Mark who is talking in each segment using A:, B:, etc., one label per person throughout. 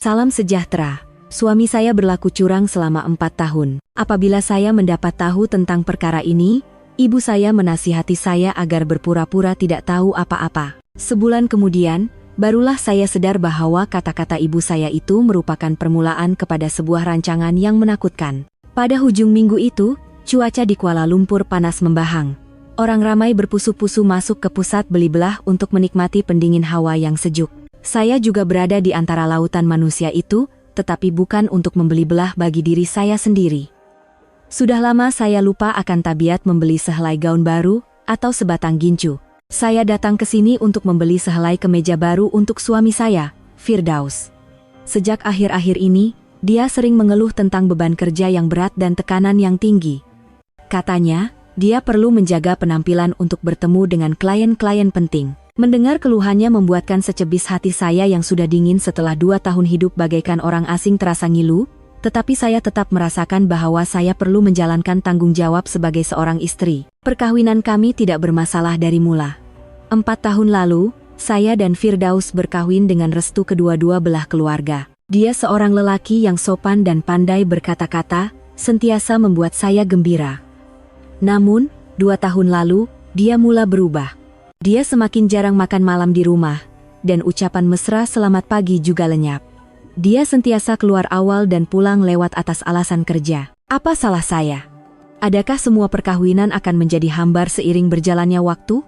A: Salam sejahtera. Suami saya berlaku curang selama 4 tahun. Apabila saya mendapat tahu tentang perkara ini, ibu saya menasihati saya agar berpura-pura tidak tahu apa-apa. Sebulan kemudian, barulah saya sadar bahwa kata-kata ibu saya itu merupakan permulaan kepada sebuah rancangan yang menakutkan. Pada hujung minggu itu, cuaca di Kuala Lumpur panas membahang. Orang ramai berpusu-pusu masuk ke pusat beli belah untuk menikmati pendingin hawa yang sejuk. Saya juga berada di antara lautan manusia itu, tetapi bukan untuk membeli belah bagi diri saya sendiri. Sudah lama saya lupa akan tabiat membeli sehelai gaun baru atau sebatang gincu. Saya datang ke sini untuk membeli sehelai kemeja baru untuk suami saya, Firdaus. Sejak akhir-akhir ini, dia sering mengeluh tentang beban kerja yang berat dan tekanan yang tinggi. Katanya, dia perlu menjaga penampilan untuk bertemu dengan klien-klien penting. Mendengar keluhannya membuatkan secebis hati saya yang sudah dingin setelah 2 tahun hidup bagaikan orang asing terasa ngilu, tetapi saya tetap merasakan bahwa saya perlu menjalankan tanggung jawab sebagai seorang istri. Perkawinan kami tidak bermasalah dari mula. 4 tahun lalu, saya dan Firdaus berkahwin dengan restu kedua-dua belah keluarga. Dia seorang lelaki yang sopan dan pandai berkata-kata, sentiasa membuat saya gembira. Namun, 2 tahun lalu, dia mulai berubah. Dia semakin jarang makan malam di rumah, dan ucapan mesra selamat pagi juga lenyap. Dia sentiasa keluar awal dan pulang lewat atas alasan kerja. Apa salah saya? Adakah semua perkawinan akan menjadi hambar seiring berjalannya waktu?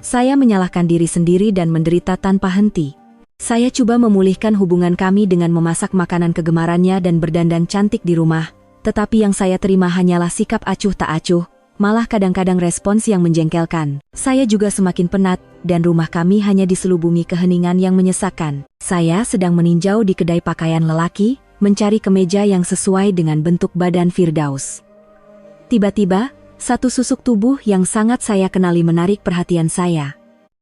A: Saya menyalahkan diri sendiri dan menderita tanpa henti. Saya coba memulihkan hubungan kami dengan memasak makanan kegemarannya dan berdandan cantik di rumah, tetapi yang saya terima hanyalah sikap acuh tak acuh, malah kadang-kadang respons yang menjengkelkan. Saya juga semakin penat, dan rumah kami hanya diselubungi keheningan yang menyesakan. Saya sedang meninjau di kedai pakaian lelaki, mencari kemeja yang sesuai dengan bentuk badan Firdaus. Tiba-tiba, satu susuk tubuh yang sangat saya kenali menarik perhatian saya.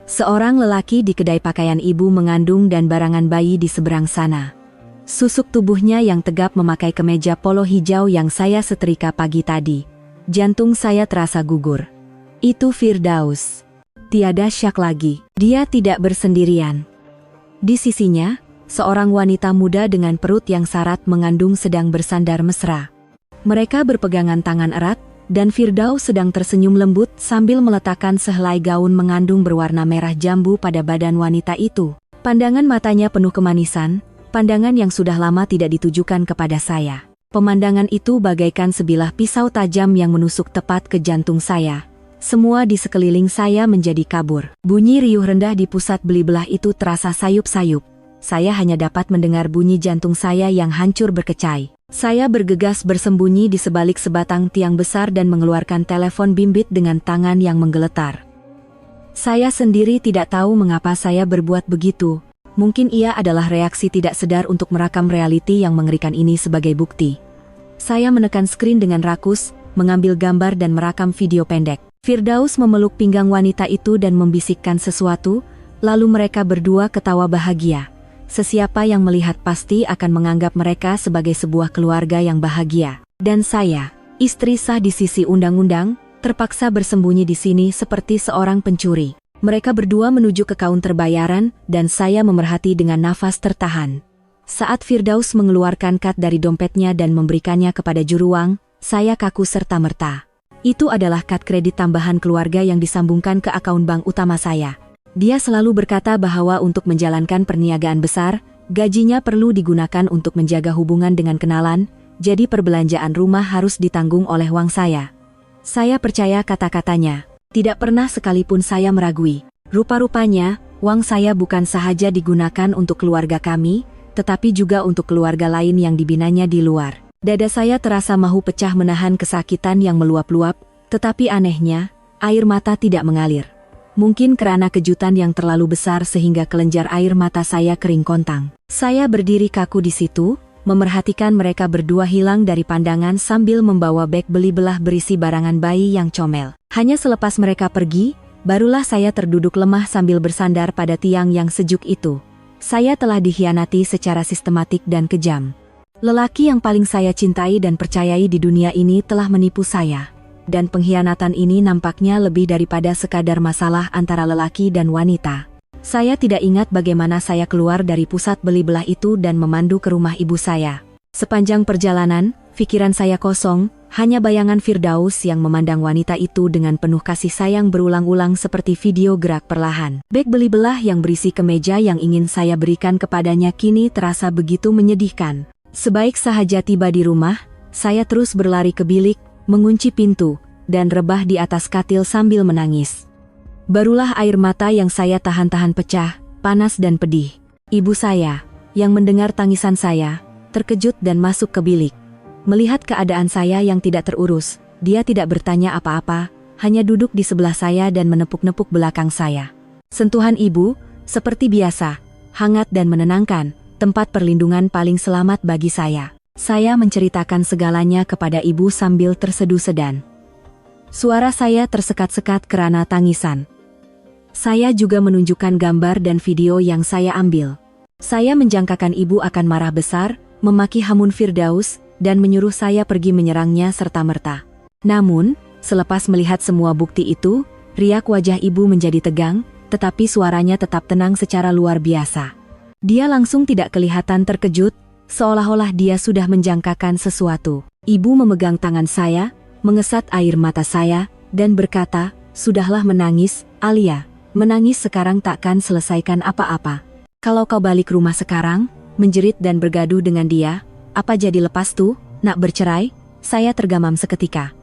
A: Seorang lelaki di kedai pakaian ibu mengandung dan barangan bayi di seberang sana. Susuk tubuhnya yang tegap memakai kemeja polo hijau yang saya setrika pagi tadi. Jantung saya terasa gugur. Itu Firdaus. Tiada syak lagi, dia tidak bersendirian. Di sisinya, seorang wanita muda dengan perut yang sarat mengandung sedang bersandar mesra. Mereka berpegangan tangan erat, dan Firdaus sedang tersenyum lembut sambil meletakkan sehelai gaun mengandung berwarna merah jambu pada badan wanita itu. Pandangan matanya penuh kemanisan, pandangan yang sudah lama tidak ditujukan kepada saya. Pemandangan itu bagaikan sebilah pisau tajam yang menusuk tepat ke jantung saya. Semua di sekeliling saya menjadi kabur. Bunyi riuh rendah di pusat beli belah itu terasa sayup-sayup. Saya hanya dapat mendengar bunyi jantung saya yang hancur berkecai. Saya bergegas bersembunyi di sebalik sebatang tiang besar dan mengeluarkan telepon bimbit dengan tangan yang menggeletar. Saya sendiri tidak tahu mengapa saya berbuat begitu. Mungkin ia adalah reaksi tidak sadar untuk merekam realiti yang mengerikan ini sebagai bukti. Saya menekan skrin dengan rakus, mengambil gambar dan merekam video pendek. Firdaus memeluk pinggang wanita itu dan membisikkan sesuatu, lalu mereka berdua ketawa bahagia. Sesiapa yang melihat pasti akan menganggap mereka sebagai sebuah keluarga yang bahagia. Dan saya, istri sah di sisi undang-undang, terpaksa bersembunyi di sini seperti seorang pencuri. Mereka berdua menuju ke kaunter bayaran, dan saya memerhati dengan nafas tertahan. Saat Firdaus mengeluarkan kad dari dompetnya dan memberikannya kepada juruang, saya kaku serta-merta. Itu adalah kad kredit tambahan keluarga yang disambungkan ke akaun bank utama saya. Dia selalu berkata bahwa untuk menjalankan perniagaan besar, gajinya perlu digunakan untuk menjaga hubungan dengan kenalan, jadi perbelanjaan rumah harus ditanggung oleh uang saya. Saya percaya kata-katanya. Tidak pernah sekalipun saya meragui. Rupa-rupanya, uang saya bukan sahaja digunakan untuk keluarga kami, tetapi juga untuk keluarga lain yang dibinanya di luar. Dada saya terasa mahu pecah menahan kesakitan yang meluap-luap, tetapi anehnya, air mata tidak mengalir. Mungkin karena kejutan yang terlalu besar sehingga kelenjar air mata saya kering kontang. Saya berdiri kaku di situ, memerhatikan mereka berdua hilang dari pandangan sambil membawa beg beli belah berisi barangan bayi yang comel. Hanya selepas mereka pergi, barulah saya terduduk lemah sambil bersandar pada tiang yang sejuk itu. Saya telah dikhianati secara sistematik dan kejam. Lelaki yang paling saya cintai dan percayai di dunia ini telah menipu saya. Dan pengkhianatan ini nampaknya lebih daripada sekadar masalah antara lelaki dan wanita. Saya tidak ingat bagaimana saya keluar dari pusat beli belah itu dan memandu ke rumah ibu saya. Sepanjang perjalanan, pikiran saya kosong, hanya bayangan Firdaus yang memandang wanita itu dengan penuh kasih sayang berulang-ulang seperti video gerak perlahan. Beg beli belah yang berisi kemeja yang ingin saya berikan kepadanya kini terasa begitu menyedihkan. Sebaik sahaja tiba di rumah, saya terus berlari ke bilik, mengunci pintu, dan rebah di atas katil sambil menangis. Barulah air mata yang saya tahan-tahan pecah, panas dan pedih. Ibu saya, yang mendengar tangisan saya, terkejut dan masuk ke bilik. Melihat keadaan saya yang tidak terurus, dia tidak bertanya apa-apa, hanya duduk di sebelah saya dan menepuk-nepuk belakang saya. Sentuhan ibu, seperti biasa, hangat dan menenangkan, tempat perlindungan paling selamat bagi saya. Saya menceritakan segalanya kepada ibu sambil tersedu-sedan. Suara saya tersekat-sekat karena tangisan. Saya juga menunjukkan gambar dan video yang saya ambil. Saya menjangkakan ibu akan marah besar, memaki hamun Firdaus, dan menyuruh saya pergi menyerangnya serta-merta. Namun, selepas melihat semua bukti itu, riak wajah ibu menjadi tegang, tetapi suaranya tetap tenang secara luar biasa. Dia langsung tidak kelihatan terkejut, seolah-olah dia sudah menjangkakan sesuatu. Ibu memegang tangan saya, mengesat air mata saya, dan berkata, "Sudahlah menangis, Alia. Menangis sekarang takkan selesaikan apa-apa. Kalau kau balik rumah sekarang, menjerit dan bergaduh dengan dia, apa jadi lepas tuh, nak bercerai?" Saya tergamam seketika.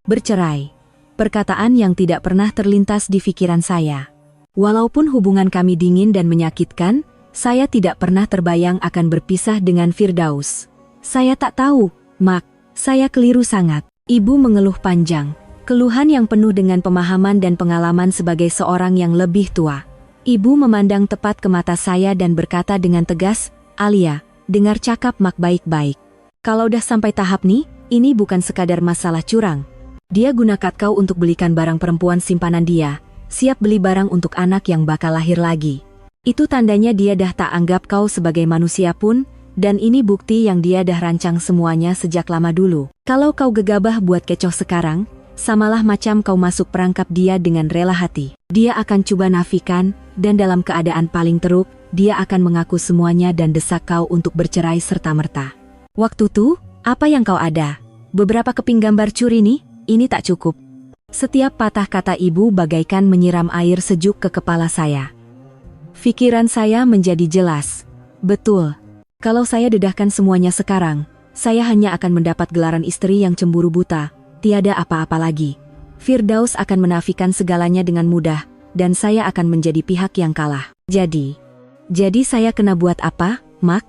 A: Bercerai. Perkataan yang tidak pernah terlintas di pikiran saya. Walaupun hubungan kami dingin dan menyakitkan, saya tidak pernah terbayang akan berpisah dengan Firdaus. Saya tak tahu, Mak, saya keliru sangat. Ibu mengeluh panjang, keluhan yang penuh dengan pemahaman dan pengalaman sebagai seorang yang lebih tua. Ibu memandang tepat ke mata saya dan berkata dengan tegas, "Alia, dengar cakap Mak baik-baik. Kalau udah sampai tahap nih, ini bukan sekadar masalah curang. Dia gunakan kau untuk belikan barang perempuan simpanan dia, siap beli barang untuk anak yang bakal lahir lagi. Itu tandanya dia dah tak anggap kau sebagai manusia pun, dan ini bukti yang dia dah rancang semuanya sejak lama dulu. Kalau kau gegabah buat kecoh sekarang, samalah macam kau masuk perangkap dia dengan rela hati. Dia akan coba nafikan, dan dalam keadaan paling teruk, dia akan mengaku semuanya dan desak kau untuk bercerai serta-merta. Waktu tuh, apa yang kau ada? Beberapa keping gambar curi nih, ini tak cukup." Setiap patah kata ibu bagaikan menyiram air sejuk ke kepala saya. Pikiran saya menjadi jelas. Betul. Kalau saya dedahkan semuanya sekarang, saya hanya akan mendapat gelaran istri yang cemburu buta, tiada apa-apa lagi. Firdaus akan menafikan segalanya dengan mudah, dan saya akan menjadi pihak yang kalah. Jadi saya kena buat apa, Mak?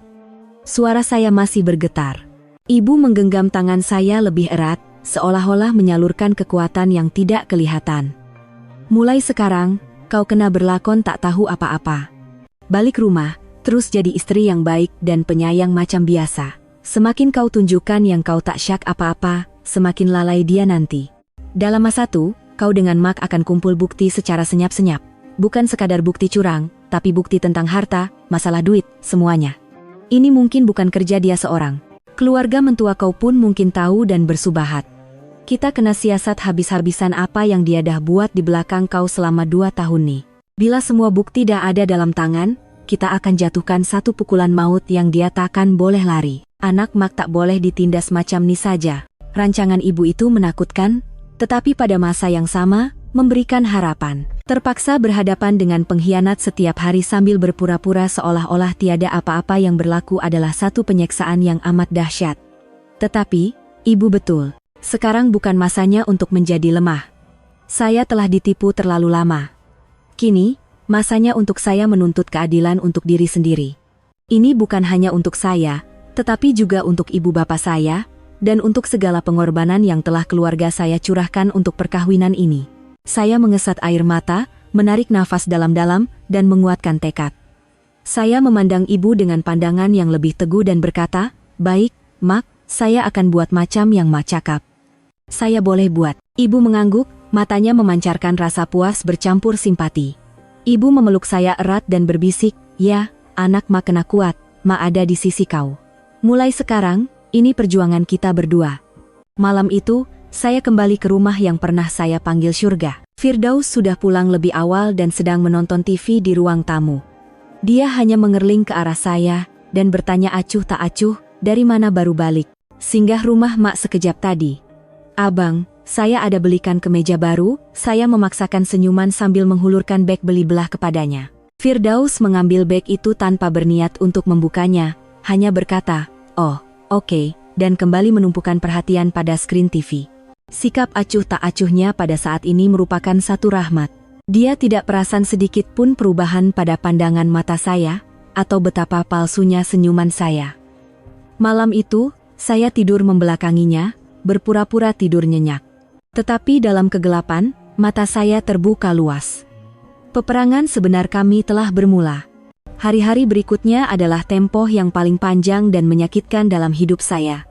A: Suara saya masih bergetar. Ibu menggenggam tangan saya lebih erat, seolah-olah menyalurkan kekuatan yang tidak kelihatan. "Mulai sekarang, kau kena berlakon tak tahu apa-apa. Balik rumah, terus jadi istri yang baik dan penyayang macam biasa. Semakin kau tunjukkan yang kau tak syak apa-apa, semakin lalai dia nanti. Dalam masa itu, kau dengan Mak akan kumpul bukti secara senyap-senyap. Bukan sekadar bukti curang, tapi bukti tentang harta, masalah duit, semuanya. Ini mungkin bukan kerja dia seorang. Keluarga mentua kau pun mungkin tahu dan bersubahat. Kita kena siasat habis-habisan apa yang dia dah buat di belakang kau selama 2 tahun nih. Bila semua bukti dah ada dalam tangan, kita akan jatuhkan satu pukulan maut yang dia takkan boleh lari. Anak Mak tak boleh ditindas macam ni saja." Rancangan ibu itu menakutkan, tetapi pada masa yang sama, memberikan harapan. Terpaksa berhadapan dengan pengkhianat setiap hari sambil berpura-pura seolah-olah tiada apa-apa yang berlaku adalah satu penyiksaan yang amat dahsyat. Tetapi, ibu betul. Sekarang bukan masanya untuk menjadi lemah. Saya telah ditipu terlalu lama. Kini, masanya untuk saya menuntut keadilan untuk diri sendiri. Ini bukan hanya untuk saya, tetapi juga untuk ibu bapak saya, dan untuk segala pengorbanan yang telah keluarga saya curahkan untuk perkawinan ini. Saya mengesat air mata, menarik nafas dalam-dalam, dan menguatkan tekad. Saya memandang ibu dengan pandangan yang lebih teguh dan berkata, "Baik, Mak, saya akan buat macam yang Mak cakap." "Saya boleh buat." Ibu mengangguk, matanya memancarkan rasa puas bercampur simpati. Ibu memeluk saya erat dan berbisik, "Ya, anak Mak kena kuat, Mak ada di sisi kau. Mulai sekarang, ini perjuangan kita berdua." Malam itu, saya kembali ke rumah yang pernah saya panggil surga. Firdaus sudah pulang lebih awal dan sedang menonton TV di ruang tamu. Dia hanya mengerling ke arah saya dan bertanya acuh tak acuh, dari mana baru balik? Singgah rumah mak sekejap tadi. Abang, saya ada belikan kemeja baru. Saya memaksakan senyuman sambil menghulurkan beg beli belah kepadanya. Firdaus mengambil beg itu tanpa berniat untuk membukanya, hanya berkata, "Oh, oke," dan kembali menumpukan perhatian pada skrin TV. Sikap acuh tak acuhnya pada saat ini merupakan satu rahmat. Dia tidak perasan sedikit pun perubahan pada pandangan mata saya, atau betapa palsunya senyuman saya. Malam itu, saya tidur membelakanginya, berpura-pura tidur nyenyak. Tetapi dalam kegelapan, mata saya terbuka luas. Peperangan sebenar kami telah bermula. Hari-hari berikutnya adalah tempo yang paling panjang dan menyakitkan dalam hidup saya.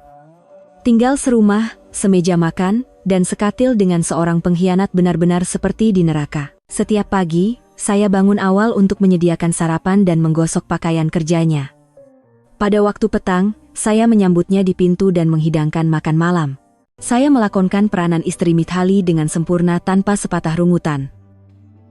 A: Tinggal serumah, semeja makan, dan sekatil dengan seorang pengkhianat benar-benar seperti di neraka. Setiap pagi, saya bangun awal untuk menyediakan sarapan dan menggosok pakaian kerjanya. Pada waktu petang, saya menyambutnya di pintu dan menghidangkan makan malam. Saya melakonkan peranan istri Mithali dengan sempurna tanpa sepatah rungutan.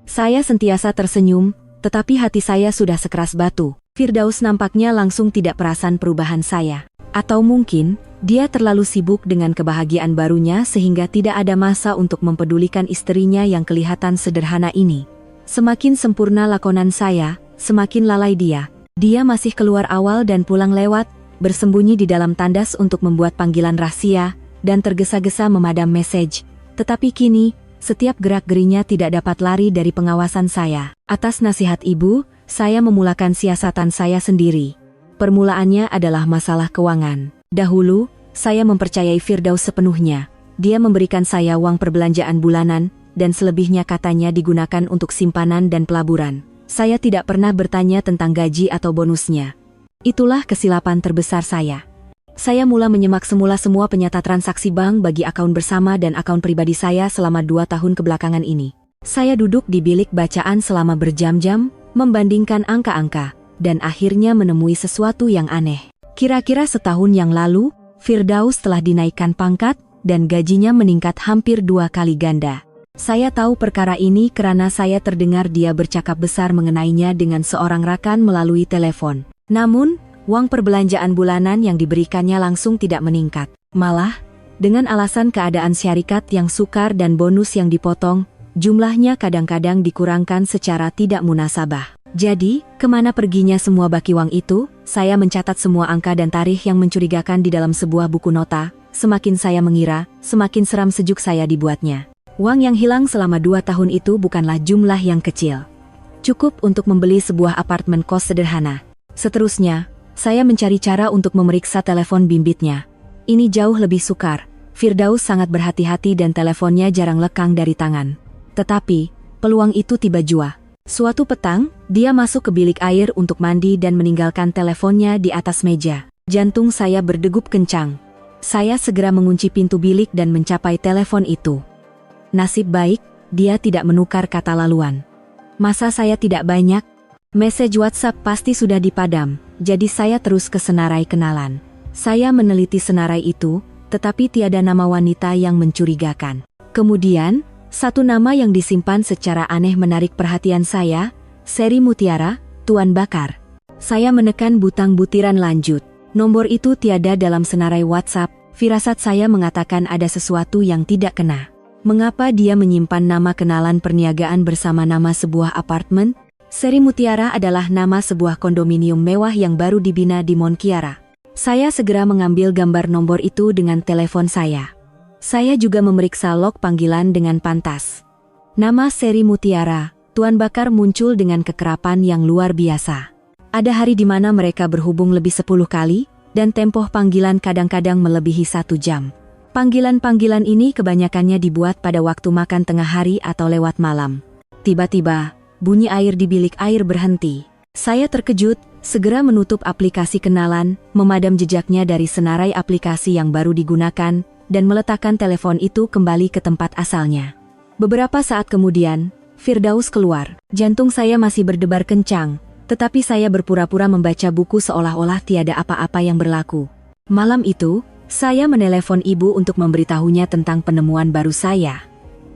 A: Saya sentiasa tersenyum, tetapi hati saya sudah sekeras batu. Firdaus nampaknya langsung tidak perasan perubahan saya. Atau mungkin, dia terlalu sibuk dengan kebahagiaan barunya sehingga tidak ada masa untuk mempedulikan istrinya yang kelihatan sederhana ini. Semakin sempurna lakonan saya, semakin lalai dia. Dia masih keluar awal dan pulang lewat, bersembunyi di dalam tandas untuk membuat panggilan rahasia, dan tergesa-gesa memadam message. Tetapi kini, setiap gerak-gerinya tidak dapat lari dari pengawasan saya. Atas nasihat ibu, saya memulakan siasatan saya sendiri. Permulaannya adalah masalah keuangan. Dahulu, saya mempercayai Firdaus sepenuhnya. Dia memberikan saya uang perbelanjaan bulanan, dan selebihnya katanya digunakan untuk simpanan dan pelaburan. Saya tidak pernah bertanya tentang gaji atau bonusnya. Itulah kesilapan terbesar saya. Saya mula menyemak semula semua penyata transaksi bank bagi akaun bersama dan akaun pribadi saya selama 2 tahun kebelakangan ini. Saya duduk di bilik bacaan selama berjam-jam, membandingkan angka-angka, dan akhirnya menemui sesuatu yang aneh. Kira-kira setahun yang lalu, Firdaus telah dinaikkan pangkat, dan gajinya meningkat hampir 2 kali ganda. Saya tahu perkara ini karena saya terdengar dia bercakap besar mengenainya dengan seorang rakan melalui telepon. Namun, uang perbelanjaan bulanan yang diberikannya langsung tidak meningkat. Malah, dengan alasan keadaan syarikat yang sukar dan bonus yang dipotong, jumlahnya kadang-kadang dikurangkan secara tidak munasabah. Jadi, kemana perginya semua baki uang itu? Saya mencatat semua angka dan tarikh yang mencurigakan di dalam sebuah buku nota. Semakin saya mengira, semakin seram sejuk saya dibuatnya. Uang yang hilang selama 2 tahun itu bukanlah jumlah yang kecil. Cukup untuk membeli sebuah apartemen kos sederhana. Seterusnya, saya mencari cara untuk memeriksa telepon bimbitnya. Ini jauh lebih sukar. Firdaus sangat berhati-hati dan teleponnya jarang lekang dari tangan. Tetapi, peluang itu tiba jua. Suatu petang, dia masuk ke bilik air untuk mandi dan meninggalkan teleponnya di atas meja. Jantung saya berdegup kencang. Saya segera mengunci pintu bilik dan mencapai telepon itu. Nasib baik, dia tidak menukar kata laluan. Masa saya tidak banyak? Message WhatsApp pasti sudah dipadam, jadi saya terus ke senarai kenalan. Saya meneliti senarai itu, tetapi tiada nama wanita yang mencurigakan. Kemudian, satu nama yang disimpan secara aneh menarik perhatian saya, Seri Mutiara, Tuan Bakar. Saya menekan butang butiran lanjut. Nomor itu tiada dalam senarai WhatsApp. Firasat saya mengatakan ada sesuatu yang tidak kena. Mengapa dia menyimpan nama kenalan perniagaan bersama nama sebuah apartemen? Seri Mutiara adalah nama sebuah kondominium mewah yang baru dibina di Monkiara. Saya segera mengambil gambar nomor itu dengan telepon saya. Saya juga memeriksa log panggilan dengan pantas. Nama Seri Mutiara, Tuan Bakar muncul dengan kekerapan yang luar biasa. Ada hari di mana mereka berhubung lebih 10 kali, dan tempoh panggilan kadang-kadang melebihi 1 jam. Panggilan-panggilan ini kebanyakannya dibuat pada waktu makan tengah hari atau lewat malam. Tiba-tiba, bunyi air di bilik air berhenti. Saya terkejut, segera menutup aplikasi kenalan, memadam jejaknya dari senarai aplikasi yang baru digunakan, dan meletakkan telepon itu kembali ke tempat asalnya. Beberapa saat kemudian, Firdaus keluar. Jantung saya masih berdebar kencang, tetapi saya berpura-pura membaca buku seolah-olah tiada apa-apa yang berlaku. Malam itu, saya menelepon ibu untuk memberitahunya tentang penemuan baru saya.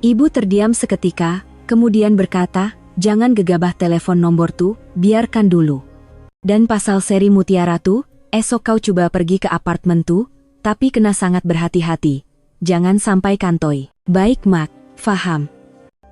A: Ibu terdiam seketika, kemudian berkata, "Jangan gegabah telepon nomor tuh, biarkan dulu. Dan pasal seri mutiara tuh, esok kau coba pergi ke apartemen tuh, tapi kena sangat berhati-hati. Jangan sampai kantoi." "Baik Mak, faham."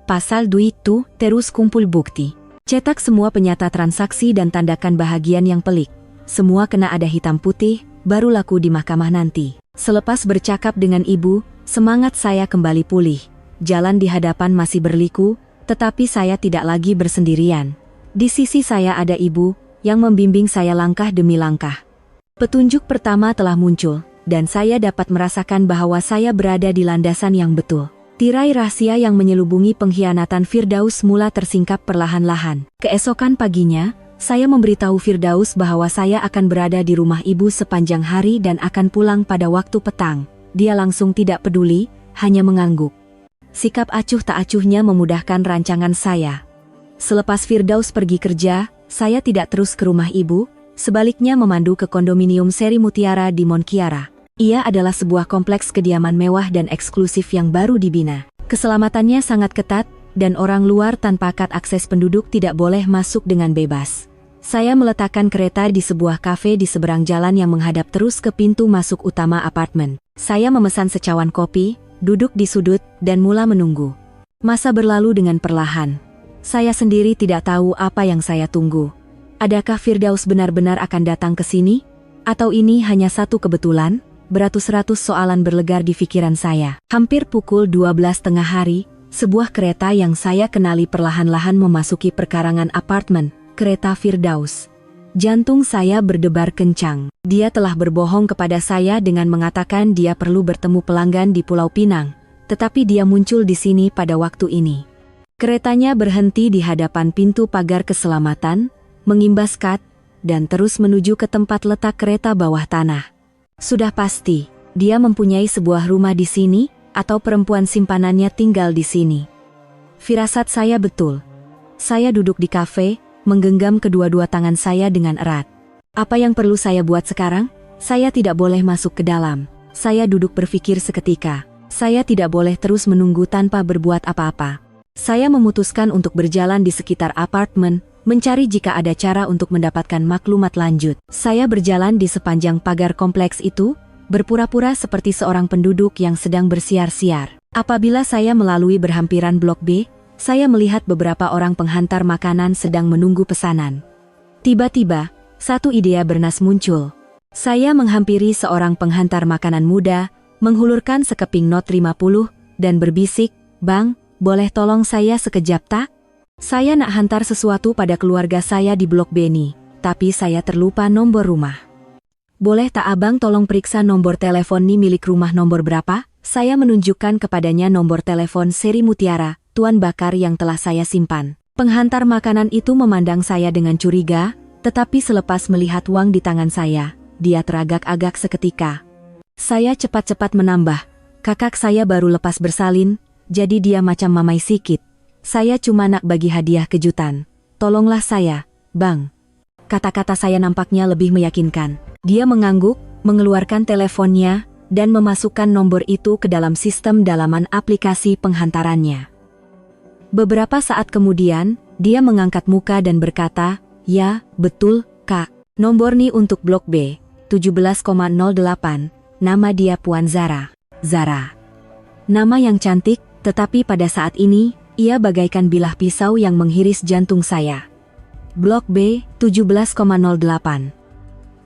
A: Pasal duit tuh, terus kumpul bukti. Cetak semua penyata transaksi dan tandakan bahagian yang pelik. Semua kena ada hitam putih, baru laku di mahkamah nanti. Selepas bercakap dengan ibu, semangat saya kembali pulih. Jalan di hadapan masih berliku, tetapi saya tidak lagi bersendirian. Di sisi saya ada ibu, yang membimbing saya langkah demi langkah. Petunjuk pertama telah muncul, dan saya dapat merasakan bahwa saya berada di landasan yang betul. Tirai rahasia yang menyelubungi pengkhianatan Firdaus mula tersingkap perlahan-lahan. Keesokan paginya, saya memberitahu Firdaus bahwa saya akan berada di rumah ibu sepanjang hari dan akan pulang pada waktu petang. Dia langsung tidak peduli, hanya mengangguk. Sikap acuh tak acuhnya memudahkan rancangan saya. Selepas Firdaus pergi kerja, saya tidak terus ke rumah ibu, sebaliknya memandu ke kondominium seri Mutiara di Monkiara. Ia adalah sebuah kompleks kediaman mewah dan eksklusif yang baru dibina. Keselamatannya sangat ketat, dan orang luar tanpa kad akses penduduk tidak boleh masuk dengan bebas. Saya meletakkan kereta di sebuah kafe di seberang jalan yang menghadap terus ke pintu masuk utama apartemen. Saya memesan secawan kopi, duduk di sudut, dan mula menunggu. Masa berlalu dengan perlahan. Saya sendiri tidak tahu apa yang saya tunggu. Adakah Firdaus benar-benar akan datang ke sini? Atau ini hanya satu kebetulan? Beratus-ratus soalan berlegar di pikiran saya. Hampir pukul 12 tengah hari, sebuah kereta yang saya kenali perlahan-lahan memasuki perkarangan apartemen, kereta Firdaus. Jantung saya berdebar kencang. Dia telah berbohong kepada saya dengan mengatakan dia perlu bertemu pelanggan di Pulau Pinang, tetapi dia muncul di sini pada waktu ini. Keretanya berhenti di hadapan pintu pagar keselamatan, mengimbas kad, dan terus menuju ke tempat letak kereta bawah tanah. Sudah pasti, dia mempunyai sebuah rumah di sini, atau perempuan simpanannya tinggal di sini. Firasat saya betul. Saya duduk di kafe, menggenggam kedua-dua tangan saya dengan erat. Apa yang perlu saya buat sekarang? Saya tidak boleh masuk ke dalam. Saya duduk berpikir seketika. Saya tidak boleh terus menunggu tanpa berbuat apa-apa. Saya memutuskan untuk berjalan di sekitar apartemen, mencari jika ada cara untuk mendapatkan maklumat lanjut. Saya berjalan di sepanjang pagar kompleks itu, berpura-pura seperti seorang penduduk yang sedang bersiar-siar. Apabila saya melalui berhampiran Blok B, saya melihat beberapa orang penghantar makanan sedang menunggu pesanan. Tiba-tiba, satu ide bernas muncul. Saya menghampiri seorang penghantar makanan muda, menghulurkan sekeping not 50, dan berbisik, "Bang, boleh tolong saya sekejap tak? Saya nak hantar sesuatu pada keluarga saya di Blok B nih, tapi saya terlupa nomor rumah. Boleh tak abang tolong periksa nomor telepon nih milik rumah nomor berapa?" Saya menunjukkan kepadanya nomor telepon seri Mutiara, Tuan Bakar yang telah saya simpan. Penghantar makanan itu memandang saya dengan curiga, tetapi selepas melihat uang di tangan saya, dia teragak-agak seketika. Saya cepat-cepat menambah, "Kakak saya baru lepas bersalin, jadi dia macam mamai sikit. Saya cuma nak bagi hadiah kejutan. Tolonglah saya, Bang." Kata-kata saya nampaknya lebih meyakinkan. Dia mengangguk, mengeluarkan teleponnya, dan memasukkan nomor itu ke dalam sistem dalaman aplikasi penghantarannya. Beberapa saat kemudian, dia mengangkat muka dan berkata, "Ya, betul, Kak. Nomor nih untuk Blok B, 17,08, nama dia Puan Zara." Zara. Nama yang cantik, tetapi pada saat ini, ia bagaikan bilah pisau yang menghiris jantung saya. Blok B, 17,08.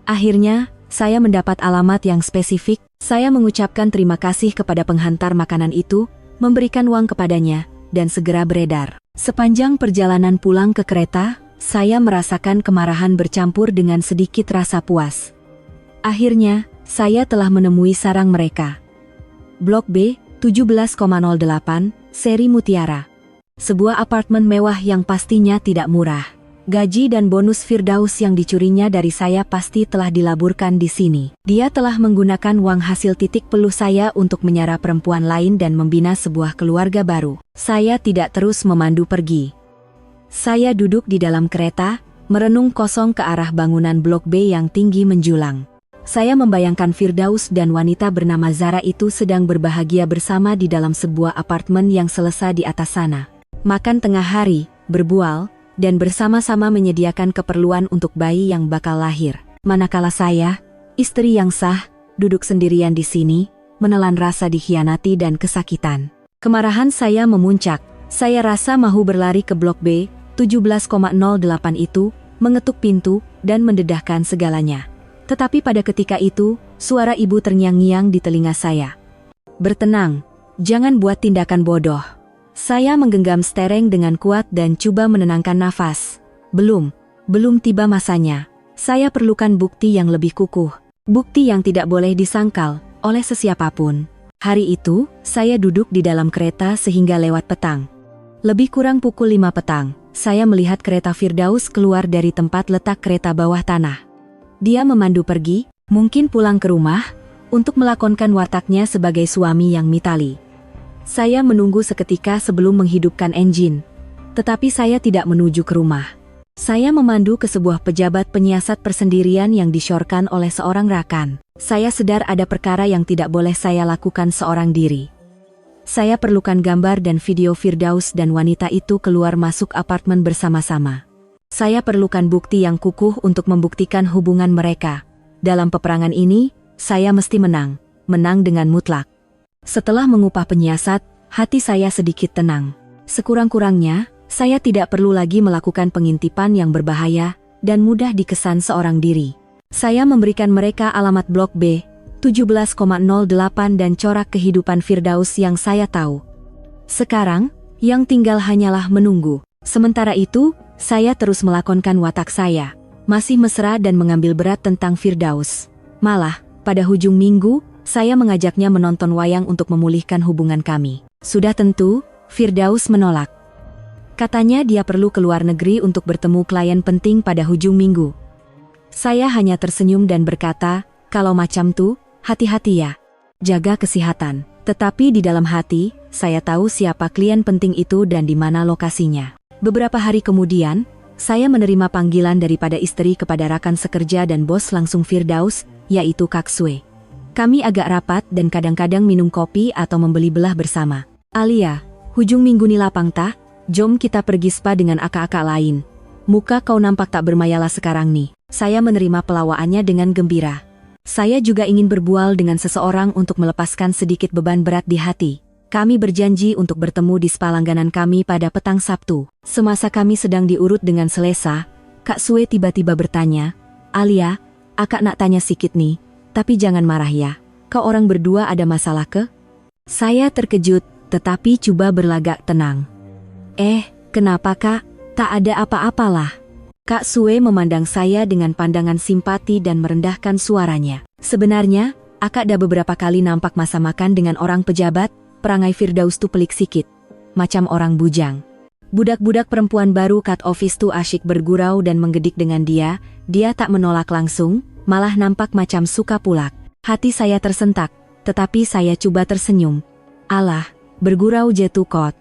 A: Akhirnya, saya mendapat alamat yang spesifik. Saya mengucapkan terima kasih kepada penghantar makanan itu, memberikan uang kepadanya, dan segera beredar. Sepanjang perjalanan pulang ke kereta, saya merasakan kemarahan bercampur dengan sedikit rasa puas. Akhirnya, saya telah menemui sarang mereka. Blok B, 17,08, seri Mutiara. Sebuah apartemen mewah yang pastinya tidak murah. Gaji dan bonus Firdaus yang dicurinya dari saya pasti telah dilaburkan di sini. Dia telah menggunakan uang hasil titik peluh saya untuk menyara perempuan lain dan membina sebuah keluarga baru. Saya tidak terus memandu pergi. Saya duduk di dalam kereta, merenung kosong ke arah bangunan Blok B yang tinggi menjulang. Saya membayangkan Firdaus dan wanita bernama Zara itu sedang berbahagia bersama di dalam sebuah apartemen yang selesa di atas sana. Makan tengah hari, berbual, dan bersama-sama menyediakan keperluan untuk bayi yang bakal lahir. Manakala saya, istri yang sah, duduk sendirian di sini, menelan rasa dikhianati dan kesakitan. Kemarahan saya memuncak. Saya rasa mahu berlari ke blok B, 17,08 itu, mengetuk pintu, dan mendedahkan segalanya. Tetapi pada ketika itu, suara ibu terngiang-ngiang di telinga saya. Bertenang, jangan buat tindakan bodoh. Saya menggenggam stereng dengan kuat dan coba menenangkan nafas. Belum tiba masanya. Saya perlukan bukti yang lebih kukuh. Bukti yang tidak boleh disangkal oleh sesiapapun. Hari itu, saya duduk di dalam kereta sehingga lewat petang. Lebih kurang pukul 5 petang, saya melihat kereta Firdaus keluar dari tempat letak kereta bawah tanah. Dia memandu pergi, mungkin pulang ke rumah, untuk melakonkan wataknya sebagai suami yang mitali. Saya menunggu seketika sebelum menghidupkan enjin. Tetapi saya tidak menuju ke rumah. Saya memandu ke sebuah pejabat penyiasat persendirian yang disyorkan oleh seorang rakan. Saya sadar ada perkara yang tidak boleh saya lakukan seorang diri. Saya perlukan gambar dan video Firdaus dan wanita itu keluar masuk apartemen bersama-sama. Saya perlukan bukti yang kukuh untuk membuktikan hubungan mereka. Dalam peperangan ini, saya mesti menang dengan mutlak. Setelah mengupah penyiasat, hati saya sedikit tenang. Sekurang-kurangnya, saya tidak perlu lagi melakukan pengintipan yang berbahaya dan mudah dikesan seorang diri. Saya memberikan mereka alamat blok B, 17,08 dan corak kehidupan Firdaus yang saya tahu. Sekarang, yang tinggal hanyalah menunggu. Sementara itu, saya terus melakonkan watak saya, masih mesra dan mengambil berat tentang Firdaus. Malah, pada hujung minggu, saya mengajaknya menonton wayang untuk memulihkan hubungan kami. Sudah tentu, Firdaus menolak. Katanya dia perlu keluar negeri untuk bertemu klien penting pada hujung minggu. Saya hanya tersenyum dan berkata, kalau macam tuh, hati-hati ya. Jaga kesehatan. Tetapi di dalam hati, saya tahu siapa klien penting itu dan di mana lokasinya. Beberapa hari kemudian, saya menerima panggilan daripada istri kepada rakan sekerja dan bos langsung Firdaus, yaitu Kak Sue. Kami agak rapat dan kadang-kadang minum kopi atau membeli belah bersama. Alia, hujung minggu ni lapang tah, jom kita pergi spa dengan akak-akak lain. Muka kau nampak tak bermayalah sekarang nih. Saya menerima pelawaannya dengan gembira. Saya juga ingin berbual dengan seseorang untuk melepaskan sedikit beban berat di hati. Kami berjanji untuk bertemu di spa langganan kami pada petang Sabtu. Semasa kami sedang diurut dengan selesa, Kak Sue tiba-tiba bertanya, Alia, akak nak tanya sikit nih, tapi jangan marah ya. Kau orang berdua ada masalah ke? Saya terkejut, tetapi coba berlagak tenang. Kenapa kak? Tak ada apa-apalah. Kak Sue memandang saya dengan pandangan simpati dan merendahkan suaranya. Sebenarnya, akak dah beberapa kali nampak masa makan dengan orang pejabat. Perangai Firdaus tuh pelik sikit, macam orang bujang. Budak-budak perempuan baru cut office tuh asyik bergurau dan menggedik dengan dia tak menolak langsung, malah nampak macam suka pulak. Hati saya tersentak, tetapi saya coba tersenyum. Alah, bergurau jatuh kot.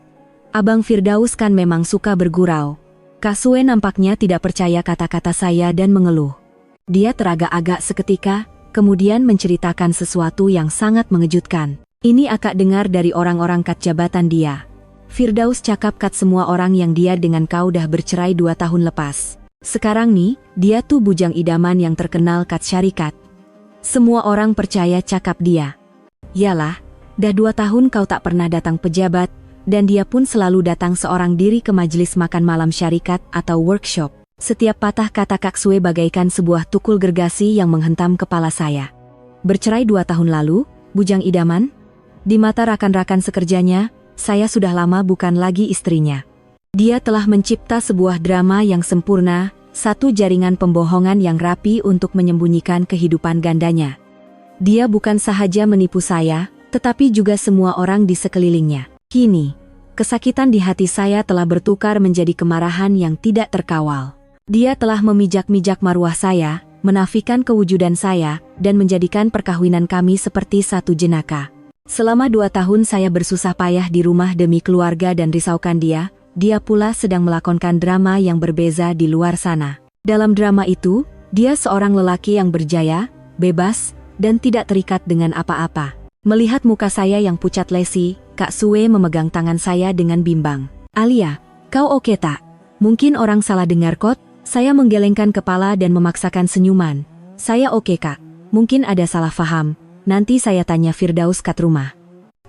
A: Abang Firdaus kan memang suka bergurau. Kak Sue nampaknya tidak percaya kata-kata saya dan mengeluh. Dia teragak-agak seketika, kemudian menceritakan sesuatu yang sangat mengejutkan. Ini akak dengar dari orang-orang kat jabatan dia. Firdaus cakap kat semua orang yang dia dengan kau dah bercerai 2 tahun lepas. Sekarang nih, dia tuh bujang idaman yang terkenal kat syarikat. Semua orang percaya cakap dia. Yalah, dah 2 tahun kau tak pernah datang pejabat, dan dia pun selalu datang seorang diri ke majelis makan malam syarikat atau workshop. Setiap patah kata Kak Sue bagaikan sebuah tukul gergasi yang menghentam kepala saya. Bercerai 2 tahun lalu, bujang idaman? Di mata rakan-rakan sekerjanya, saya sudah lama bukan lagi istrinya. Dia telah mencipta sebuah drama yang sempurna, satu jaringan pembohongan yang rapi untuk menyembunyikan kehidupan gandanya. Dia bukan sahaja menipu saya, tetapi juga semua orang di sekelilingnya. Kini, kesakitan di hati saya telah bertukar menjadi kemarahan yang tidak terkawal. Dia telah memijak-mijak maruah saya, menafikan kewujudan saya, dan menjadikan perkawinan kami seperti satu jenaka. Selama 2 tahun saya bersusah payah di rumah demi keluarga dan risaukan dia pula sedang melakonkan drama yang berbeza di luar sana. Dalam drama itu, dia seorang lelaki yang berjaya, bebas, dan tidak terikat dengan apa-apa. Melihat muka saya yang pucat lesi, Kak Sue memegang tangan saya dengan bimbang. "Alia, kau oke tak? Mungkin orang salah dengar kot?" Saya menggelengkan kepala dan memaksakan senyuman. "Saya oke Kak, mungkin ada salah faham, nanti saya tanya Firdaus kat rumah."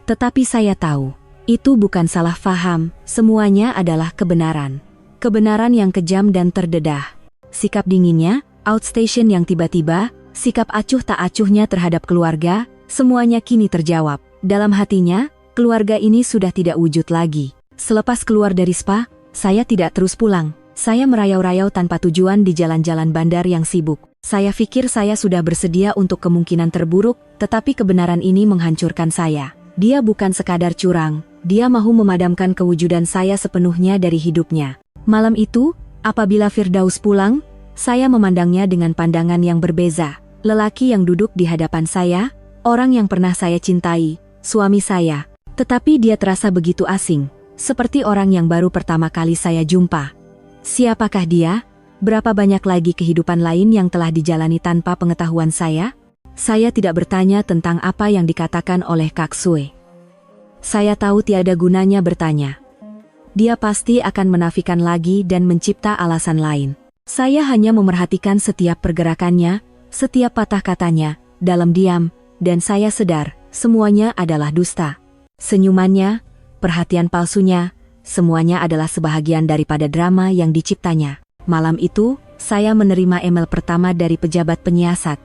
A: Tetapi saya tahu, itu bukan salah faham, semuanya adalah kebenaran. Kebenaran yang kejam dan terdedah. Sikap dinginnya, outstation yang tiba-tiba, sikap acuh tak acuhnya terhadap keluarga, semuanya kini terjawab. Dalam hatinya, keluarga ini sudah tidak wujud lagi. Selepas keluar dari spa, saya tidak terus pulang. Saya merayau-rayau tanpa tujuan di jalan-jalan bandar yang sibuk. Saya pikir saya sudah bersedia untuk kemungkinan terburuk, tetapi kebenaran ini menghancurkan saya. Dia bukan sekadar curang, dia mahu memadamkan kewujudan saya sepenuhnya dari hidupnya. Malam itu, apabila Firdaus pulang, saya memandangnya dengan pandangan yang berbeza. Lelaki yang duduk di hadapan saya, orang yang pernah saya cintai, suami saya. Tetapi dia terasa begitu asing, seperti orang yang baru pertama kali saya jumpa. Siapakah dia? Berapa banyak lagi kehidupan lain yang telah dijalani tanpa pengetahuan saya? Saya tidak bertanya tentang apa yang dikatakan oleh Kak Sue. Saya tahu tiada gunanya bertanya. Dia pasti akan menafikan lagi dan mencipta alasan lain. Saya hanya memerhatikan setiap pergerakannya, setiap patah katanya, dalam diam, dan saya sadar, semuanya adalah dusta. Senyumannya, perhatian palsunya, semuanya adalah sebahagian daripada drama yang diciptanya. Malam itu, saya menerima email pertama dari pejabat penyiasat.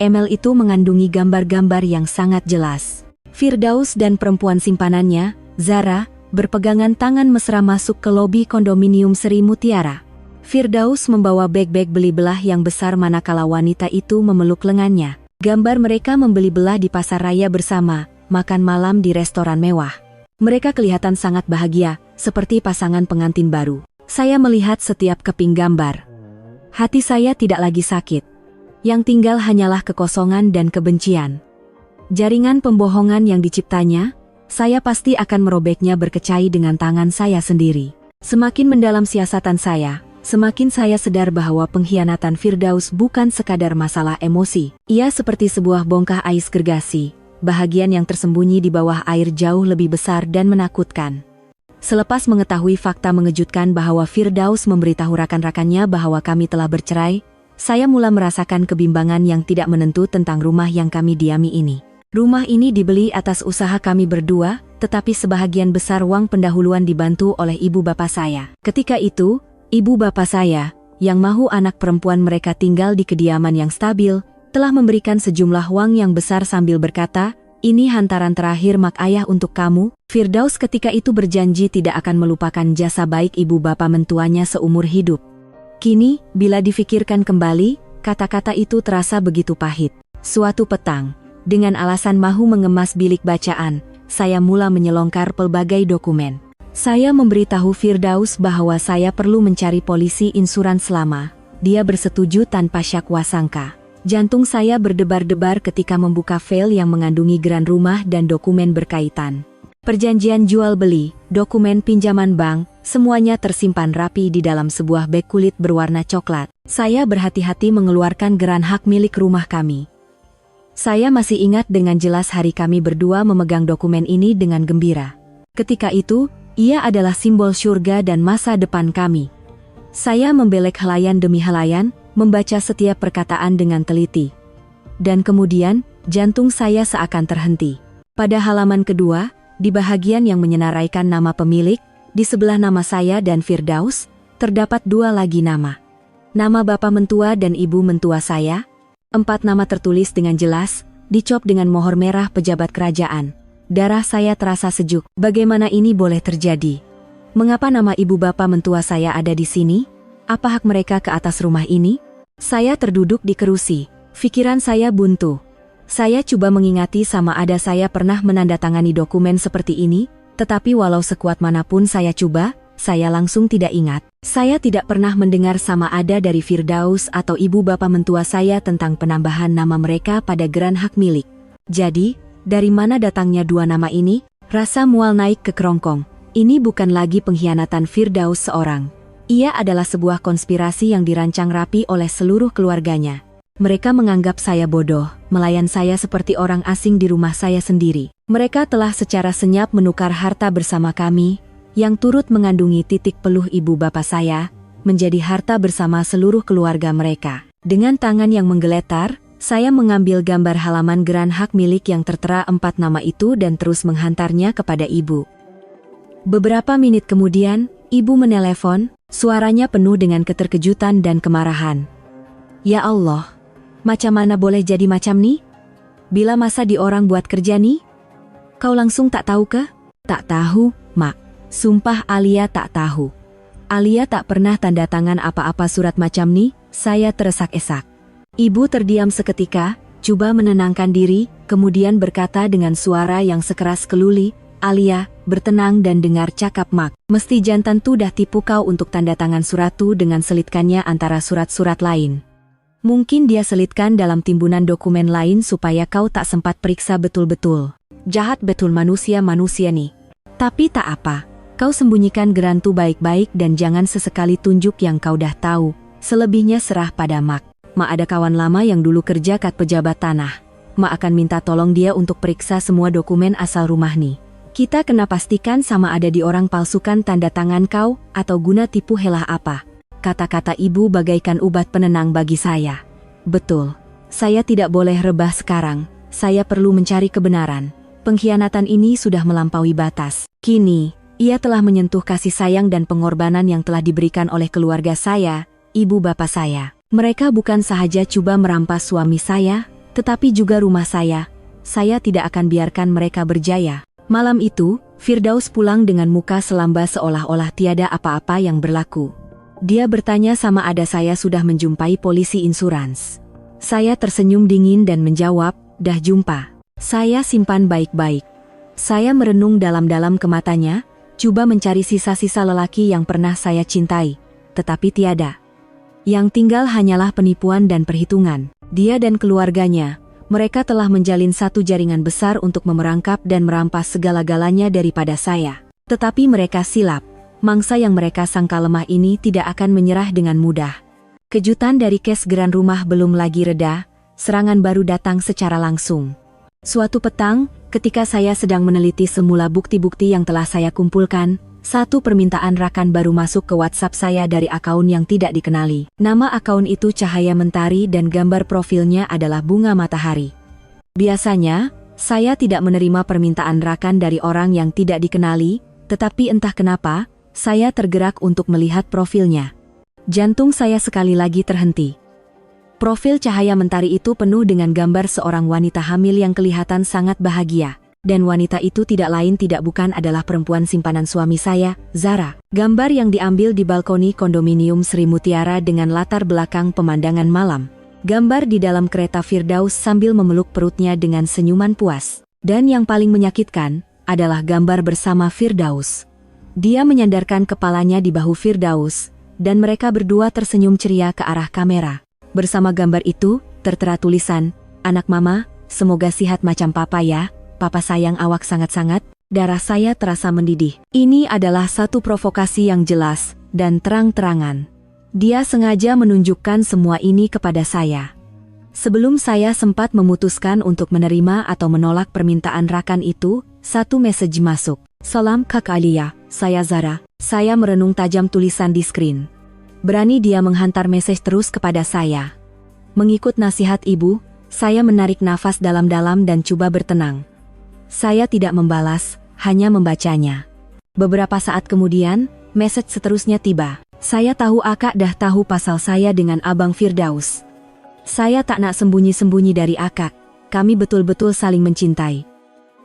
A: Email itu mengandungi gambar-gambar yang sangat jelas. Firdaus dan perempuan simpanannya, Zara, berpegangan tangan mesra masuk ke lobi kondominium Seri Mutiara. Firdaus membawa beg-beg beli belah yang besar manakala wanita itu memeluk lengannya. Gambar mereka membeli belah di pasar raya bersama, makan malam di restoran mewah. Mereka kelihatan sangat bahagia, seperti pasangan pengantin baru. Saya melihat setiap keping gambar. Hati saya tidak lagi sakit. Yang tinggal hanyalah kekosongan dan kebencian. Jaringan pembohongan yang diciptanya, saya pasti akan merobeknya berkecai dengan tangan saya sendiri. Semakin mendalam siasatan saya, semakin saya sadar bahwa pengkhianatan Firdaus bukan sekadar masalah emosi. Ia seperti sebuah bongkah ais gergasi, bahagian yang tersembunyi di bawah air jauh lebih besar dan menakutkan. Selepas mengetahui fakta mengejutkan bahwa Firdaus memberitahu rakan-rakannya bahwa kami telah bercerai, saya mulai merasakan kebimbangan yang tidak menentu tentang rumah yang kami diami ini. Rumah ini dibeli atas usaha kami berdua, tetapi sebahagian besar uang pendahuluan dibantu oleh ibu bapak saya. Ketika itu, ibu bapak saya, yang mahu anak perempuan mereka tinggal di kediaman yang stabil, telah memberikan sejumlah uang yang besar sambil berkata, "Ini hantaran terakhir mak ayah untuk kamu." Firdaus ketika itu berjanji tidak akan melupakan jasa baik ibu bapak mentuanya seumur hidup. Kini, bila difikirkan kembali, kata-kata itu terasa begitu pahit. Suatu petang, dengan alasan mahu mengemas bilik bacaan, saya mula menyelongkar pelbagai dokumen. Saya memberitahu Firdaus bahwa saya perlu mencari polisi insurans lama. Dia bersetuju tanpa syak wasangka. Jantung saya berdebar-debar ketika membuka file yang mengandungi gran rumah dan dokumen berkaitan. Perjanjian jual beli, dokumen pinjaman bank, semuanya tersimpan rapi di dalam sebuah beg kulit berwarna coklat. Saya berhati-hati mengeluarkan gran hak milik rumah kami. Saya masih ingat dengan jelas hari kami berdua memegang dokumen ini dengan gembira. Ketika itu, ia adalah simbol surga dan masa depan kami. Saya membelek helayan demi helayan, membaca setiap perkataan dengan teliti. Dan kemudian, jantung saya seakan terhenti. Pada halaman kedua, di bahagian yang menyenaraikan nama pemilik, di sebelah nama saya dan Firdaus, terdapat dua lagi nama. Nama bapak mentua dan ibu mentua saya. 4 nama tertulis dengan jelas, dicop dengan mohor merah pejabat kerajaan. Darah saya terasa sejuk. Bagaimana ini boleh terjadi? Mengapa nama ibu bapak mentua saya ada di sini? Apa hak mereka ke atas rumah ini? Saya terduduk di kerusi. Pikiran saya buntu. Saya coba mengingati sama ada saya pernah menandatangani dokumen seperti ini, tetapi walau sekuat manapun saya coba, saya langsung tidak ingat. Saya tidak pernah mendengar sama ada dari Firdaus atau ibu bapak mentua saya tentang penambahan nama mereka pada gran hak milik. Jadi, dari mana datangnya dua nama ini? Rasa mual naik ke kerongkong. Ini bukan lagi pengkhianatan Firdaus seorang. Ia adalah sebuah konspirasi yang dirancang rapi oleh seluruh keluarganya. Mereka menganggap saya bodoh, melayan saya seperti orang asing di rumah saya sendiri. Mereka telah secara senyap menukar harta bersama kami, yang turut mengandungi titik peluh ibu bapak saya, menjadi harta bersama seluruh keluarga mereka. Dengan tangan yang menggeletar, saya mengambil gambar halaman geran hak milik yang tertera 4 nama itu dan terus menghantarnya kepada ibu. Beberapa menit kemudian, ibu menelepon, suaranya penuh dengan keterkejutan dan kemarahan. Ya Allah, macam mana boleh jadi macam ni? Bila masa di orang buat kerja ni? Kau langsung tak tahu ke? Tak tahu, Mak. Sumpah Alia tak tahu. Alia tak pernah tanda tangan apa-apa surat macam ni, saya teresak-esak. Ibu terdiam seketika, coba menenangkan diri, kemudian berkata dengan suara yang sekeras keluli, Alia, bertenang dan dengar cakap Mak. Mesti jantan tu dah tipu kau untuk tanda tangan surat tu dengan selitkannya antara surat-surat lain. Mungkin dia selitkan dalam timbunan dokumen lain supaya kau tak sempat periksa betul-betul. Jahat betul manusia-manusia ni. Tapi tak apa, kau sembunyikan geran tu baik-baik dan jangan sesekali tunjuk yang kau dah tahu, selebihnya serah pada Mak. Mak ada kawan lama yang dulu kerja kat pejabat tanah. Mak akan minta tolong dia untuk periksa semua dokumen asal rumah ni. Kita kena pastikan sama ada di orang palsukan tanda tangan kau, atau guna tipu helah apa. Kata-kata ibu bagaikan obat penenang bagi saya. Betul, saya tidak boleh rebah sekarang, saya perlu mencari kebenaran. Pengkhianatan ini sudah melampaui batas. Kini, ia telah menyentuh kasih sayang dan pengorbanan yang telah diberikan oleh keluarga saya, ibu bapak saya. Mereka bukan sahaja coba merampas suami saya, tetapi juga rumah saya. Saya tidak akan biarkan mereka berjaya. Malam itu, Firdaus pulang dengan muka selamba seolah-olah tiada apa-apa yang berlaku. Dia bertanya sama ada saya sudah menjumpai polisi insurans. Saya tersenyum dingin dan menjawab, dah jumpa. Saya simpan baik-baik. Saya merenung dalam-dalam ke matanya, coba mencari sisa-sisa lelaki yang pernah saya cintai, tetapi tiada. Yang tinggal hanyalah penipuan dan perhitungan. Dia dan keluarganya, mereka telah menjalin satu jaringan besar untuk memerangkap dan merampas segala-galanya daripada saya. Tetapi mereka silap. Mangsa yang mereka sangka lemah ini tidak akan menyerah dengan mudah. Kejutan dari kes geran rumah belum lagi reda, serangan baru datang secara langsung. Suatu petang, ketika saya sedang meneliti semula bukti-bukti yang telah saya kumpulkan, satu permintaan rakan baru masuk ke WhatsApp saya dari akaun yang tidak dikenali. Nama akaun itu Cahaya Mentari dan gambar profilnya adalah bunga matahari. Biasanya, saya tidak menerima permintaan rakan dari orang yang tidak dikenali, tetapi entah kenapa, saya tergerak untuk melihat profilnya. Jantung saya sekali lagi terhenti. Profil Cahaya Mentari itu penuh dengan gambar seorang wanita hamil yang kelihatan sangat bahagia. Dan wanita itu tidak lain tidak bukan adalah perempuan simpanan suami saya, Zara. Gambar yang diambil di balkoni kondominium Sri Mutiara dengan latar belakang pemandangan malam. Gambar di dalam kereta Firdaus sambil memeluk perutnya dengan senyuman puas. Dan yang paling menyakitkan, adalah gambar bersama Firdaus. Dia menyandarkan kepalanya di bahu Firdaus, dan mereka berdua tersenyum ceria ke arah kamera. Bersama gambar itu, tertera tulisan, "Anak mama, semoga sihat macam papa ya. Papa sayang awak sangat-sangat." Darah saya terasa mendidih. Ini adalah satu provokasi yang jelas dan terang-terangan. Dia sengaja menunjukkan semua ini kepada saya. Sebelum saya sempat memutuskan untuk menerima atau menolak permintaan rakan itu, satu message masuk. "Salam Kak Alia, saya Zara." Saya merenung tajam tulisan di screen. Berani dia menghantar message terus kepada saya. Mengikut nasihat ibu, saya menarik nafas dalam-dalam dan coba bertenang. Saya tidak membalas, hanya membacanya. Beberapa saat kemudian, message seterusnya tiba. Saya tahu Akak dah tahu pasal saya dengan Abang Firdaus. Saya tak nak sembunyi-sembunyi dari Akak. Kami betul-betul saling mencintai.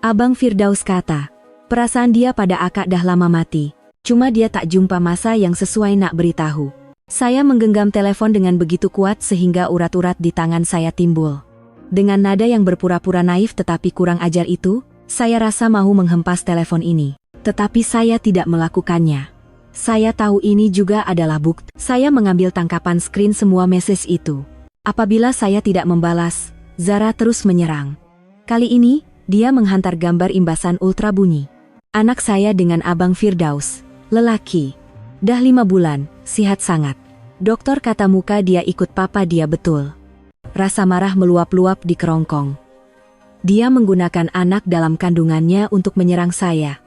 A: Abang Firdaus kata, perasaan dia pada Akak dah lama mati. Cuma dia tak jumpa masa yang sesuai nak beritahu. Saya menggenggam telepon dengan begitu kuat sehingga urat-urat di tangan saya timbul. Dengan nada yang berpura-pura naif tetapi kurang ajar itu, saya rasa mahu menghempas telepon ini. Tetapi saya tidak melakukannya. Saya tahu ini juga adalah bukti. Saya mengambil tangkapan screen semua message itu. Apabila saya tidak membalas, Zara terus menyerang. Kali ini, dia menghantar gambar imbasan ultra bunyi. Anak saya dengan Abang Firdaus. Lelaki. Dah 5 bulan, sihat sangat. Dokter kata muka dia ikut papa dia betul. Rasa marah meluap-luap di kerongkong. Dia menggunakan anak dalam kandungannya untuk menyerang saya.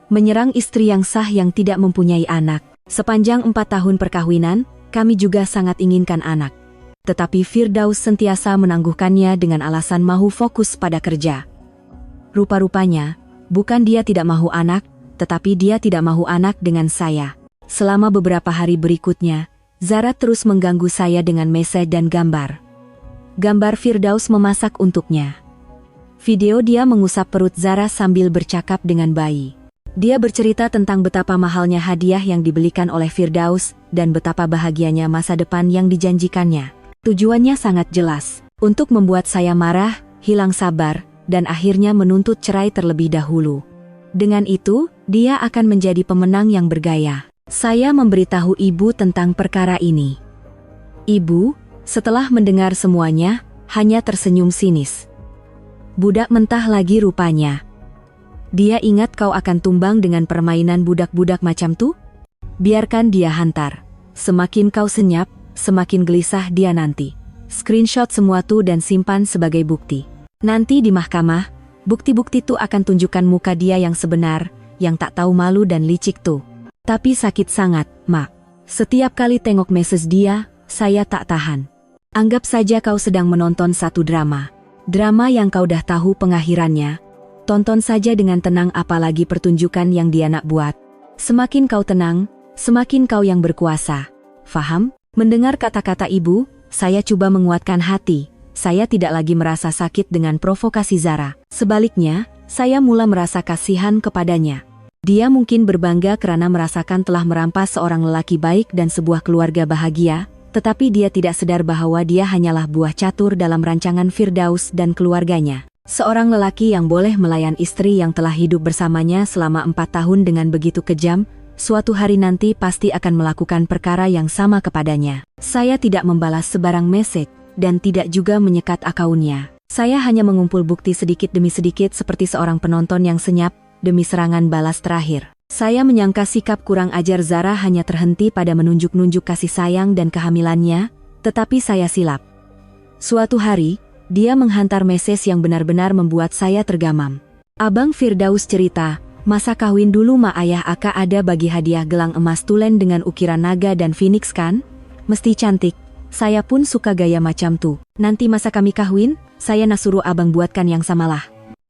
A: Menyerang istri yang sah yang tidak mempunyai anak. Sepanjang 4 tahun perkawinan, kami juga sangat inginkan anak. Tetapi Firdaus sentiasa menangguhkannya dengan alasan mahu fokus pada kerja. Rupa-rupanya, bukan dia tidak mahu anak, tetapi dia tidak mahu anak dengan saya. Selama beberapa hari berikutnya, Zara terus mengganggu saya dengan mesej dan gambar. Gambar Firdaus memasak untuknya. Video dia mengusap perut Zara sambil bercakap dengan bayi. Dia bercerita tentang betapa mahalnya hadiah yang dibelikan oleh Firdaus dan betapa bahagianya masa depan yang dijanjikannya. Tujuannya sangat jelas, untuk membuat saya marah, hilang sabar, dan akhirnya menuntut cerai terlebih dahulu. Dengan itu, dia akan menjadi pemenang yang bergaya. Saya memberitahu ibu tentang perkara ini. Ibu, setelah mendengar semuanya, hanya tersenyum sinis. Budak mentah lagi rupanya. Dia ingat kau akan tumbang dengan permainan budak-budak macam tuh? Biarkan dia hantar. Semakin kau senyap, semakin gelisah dia nanti. Screenshot semua tuh dan simpan sebagai bukti. Nanti di mahkamah, bukti-bukti tuh akan tunjukkan muka dia yang sebenar, yang tak tahu malu dan licik tuh. Tapi sakit sangat, Mak. Setiap kali tengok message dia, saya tak tahan. Anggap saja kau sedang menonton satu drama. Drama yang kau dah tahu pengakhirannya. Tonton saja dengan tenang apalagi pertunjukan yang dia nak buat. Semakin kau tenang, semakin kau yang berkuasa. Faham? Mendengar kata-kata ibu, saya coba menguatkan hati. Saya tidak lagi merasa sakit dengan provokasi Zara. Sebaliknya, saya mula merasa kasihan kepadanya. Dia mungkin berbangga karena merasakan telah merampas seorang lelaki baik dan sebuah keluarga bahagia, tetapi dia tidak sadar bahwa dia hanyalah buah catur dalam rancangan Firdaus dan keluarganya. Seorang lelaki yang boleh melayan istri yang telah hidup bersamanya selama 4 tahun dengan begitu kejam, suatu hari nanti pasti akan melakukan perkara yang sama kepadanya. Saya tidak membalas sebarang message, dan tidak juga menyekat akunnya. Saya hanya mengumpul bukti sedikit demi sedikit seperti seorang penonton yang senyap, demi serangan balas terakhir. Saya menyangka sikap kurang ajar Zara hanya terhenti pada menunjuk-nunjuk kasih sayang dan kehamilannya, tetapi saya silap. Suatu hari, dia menghantar message yang benar-benar membuat saya tergamam. Abang Firdaus cerita, masa kawin dulu mak ayah aka ada bagi hadiah gelang emas tulen dengan ukiran naga dan phoenix kan? Mesti cantik. Saya pun suka gaya macam tuh. Nanti masa kami kawin, saya nak suruh abang buatkan yang samalah.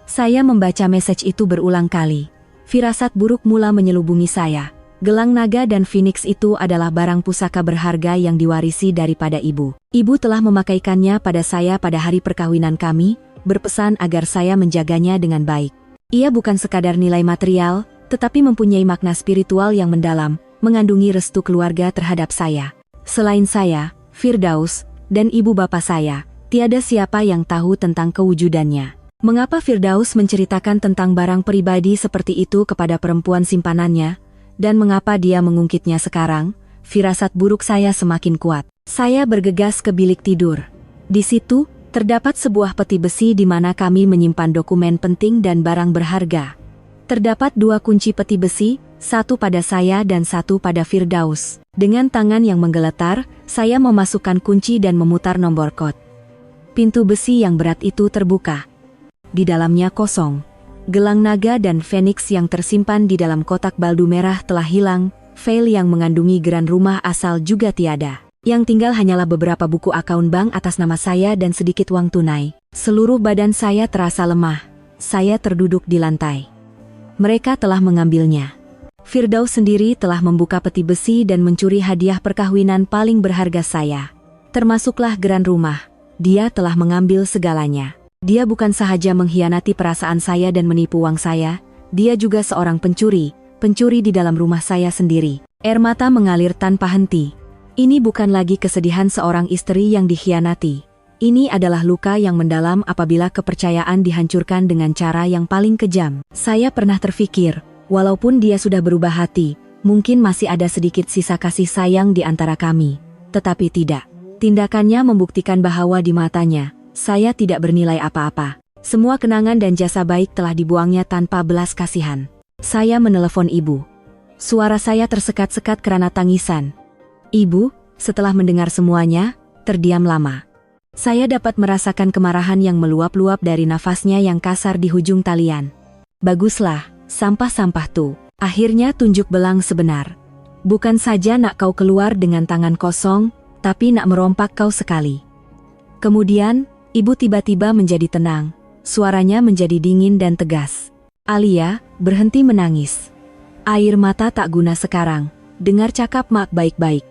A: Saya membaca message itu berulang kali. Firasat buruk mula menyelubungi saya. Gelang naga dan phoenix itu adalah barang pusaka berharga yang diwarisi daripada ibu. Ibu telah memakaikannya pada saya pada hari perkawinan kami, berpesan agar saya menjaganya dengan baik. Ia bukan sekadar nilai material, tetapi mempunyai makna spiritual yang mendalam, mengandungi restu keluarga terhadap saya. Selain saya, Firdaus, dan ibu bapak saya, tiada siapa yang tahu tentang kewujudannya. Mengapa Firdaus menceritakan tentang barang pribadi seperti itu kepada perempuan simpanannya, dan mengapa dia mengungkitnya sekarang? Firasat buruk saya semakin kuat. Saya bergegas ke bilik tidur. Di situ, terdapat sebuah peti besi di mana kami menyimpan dokumen penting dan barang berharga. Terdapat 2 kunci peti besi, satu pada saya dan satu pada Firdaus. Dengan tangan yang menggeletar, saya memasukkan kunci dan memutar nomor kode. Pintu besi yang berat itu terbuka. Di dalamnya kosong. Gelang naga dan phoenix yang tersimpan di dalam kotak baldu merah telah hilang, file yang mengandungi geran rumah asal juga tiada. Yang tinggal hanyalah beberapa buku akun bank atas nama saya dan sedikit uang tunai. Seluruh badan saya terasa lemah. Saya terduduk di lantai. Mereka telah mengambilnya. Firdaus sendiri telah membuka peti besi dan mencuri hadiah perkawinan paling berharga saya. Termasuklah geran rumah. Dia telah mengambil segalanya. Dia bukan sahaja mengkhianati perasaan saya dan menipu uang saya, dia juga seorang pencuri di dalam rumah saya sendiri. Air mata mengalir tanpa henti. Ini bukan lagi kesedihan seorang istri yang dikhianati. Ini adalah luka yang mendalam apabila kepercayaan dihancurkan dengan cara yang paling kejam. Saya pernah terfikir, walaupun dia sudah berubah hati, mungkin masih ada sedikit sisa kasih sayang di antara kami. Tetapi tidak. Tindakannya membuktikan bahwa di matanya, saya tidak bernilai apa-apa. Semua kenangan dan jasa baik telah dibuangnya tanpa belas kasihan. Saya menelepon ibu. Suara saya tersekat-sekat karena tangisan. Ibu, setelah mendengar semuanya, terdiam lama. Saya dapat merasakan kemarahan yang meluap-luap dari nafasnya yang kasar di ujung talian. Baguslah, sampah-sampah tuh. Akhirnya tunjuk belang sebenar. Bukan saja nak kau keluar dengan tangan kosong, tapi nak merompak kau sekali. Kemudian, ibu tiba-tiba menjadi tenang. Suaranya menjadi dingin dan tegas. Alia, berhenti menangis. Air mata tak guna sekarang. Dengar cakap mak baik-baik.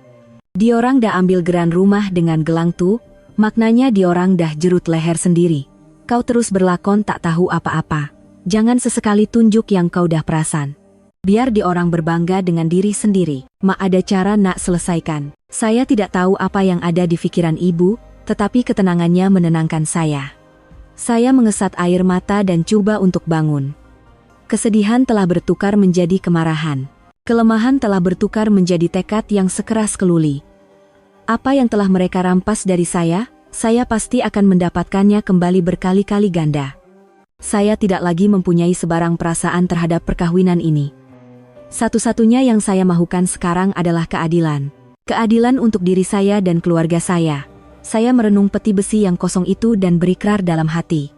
A: Diorang dah ambil geran rumah dengan gelang tuh, maknanya diorang dah jerut leher sendiri. Kau terus berlakon tak tahu apa-apa. Jangan sesekali tunjuk yang kau dah perasan. Biar diorang berbangga dengan diri sendiri. Mak ada cara nak selesaikan. Saya tidak tahu apa yang ada di pikiran ibu, tetapi ketenangannya menenangkan saya. Saya mengesat air mata dan coba untuk bangun. Kesedihan telah bertukar menjadi kemarahan. Kelemahan telah bertukar menjadi tekad yang sekeras keluli. Apa yang telah mereka rampas dari saya pasti akan mendapatkannya kembali berkali-kali ganda. Saya tidak lagi mempunyai sebarang perasaan terhadap perkawinan ini. Satu-satunya yang saya mahukan sekarang adalah keadilan. Keadilan untuk diri saya dan keluarga saya. Saya merenung peti besi yang kosong itu dan berikrar dalam hati.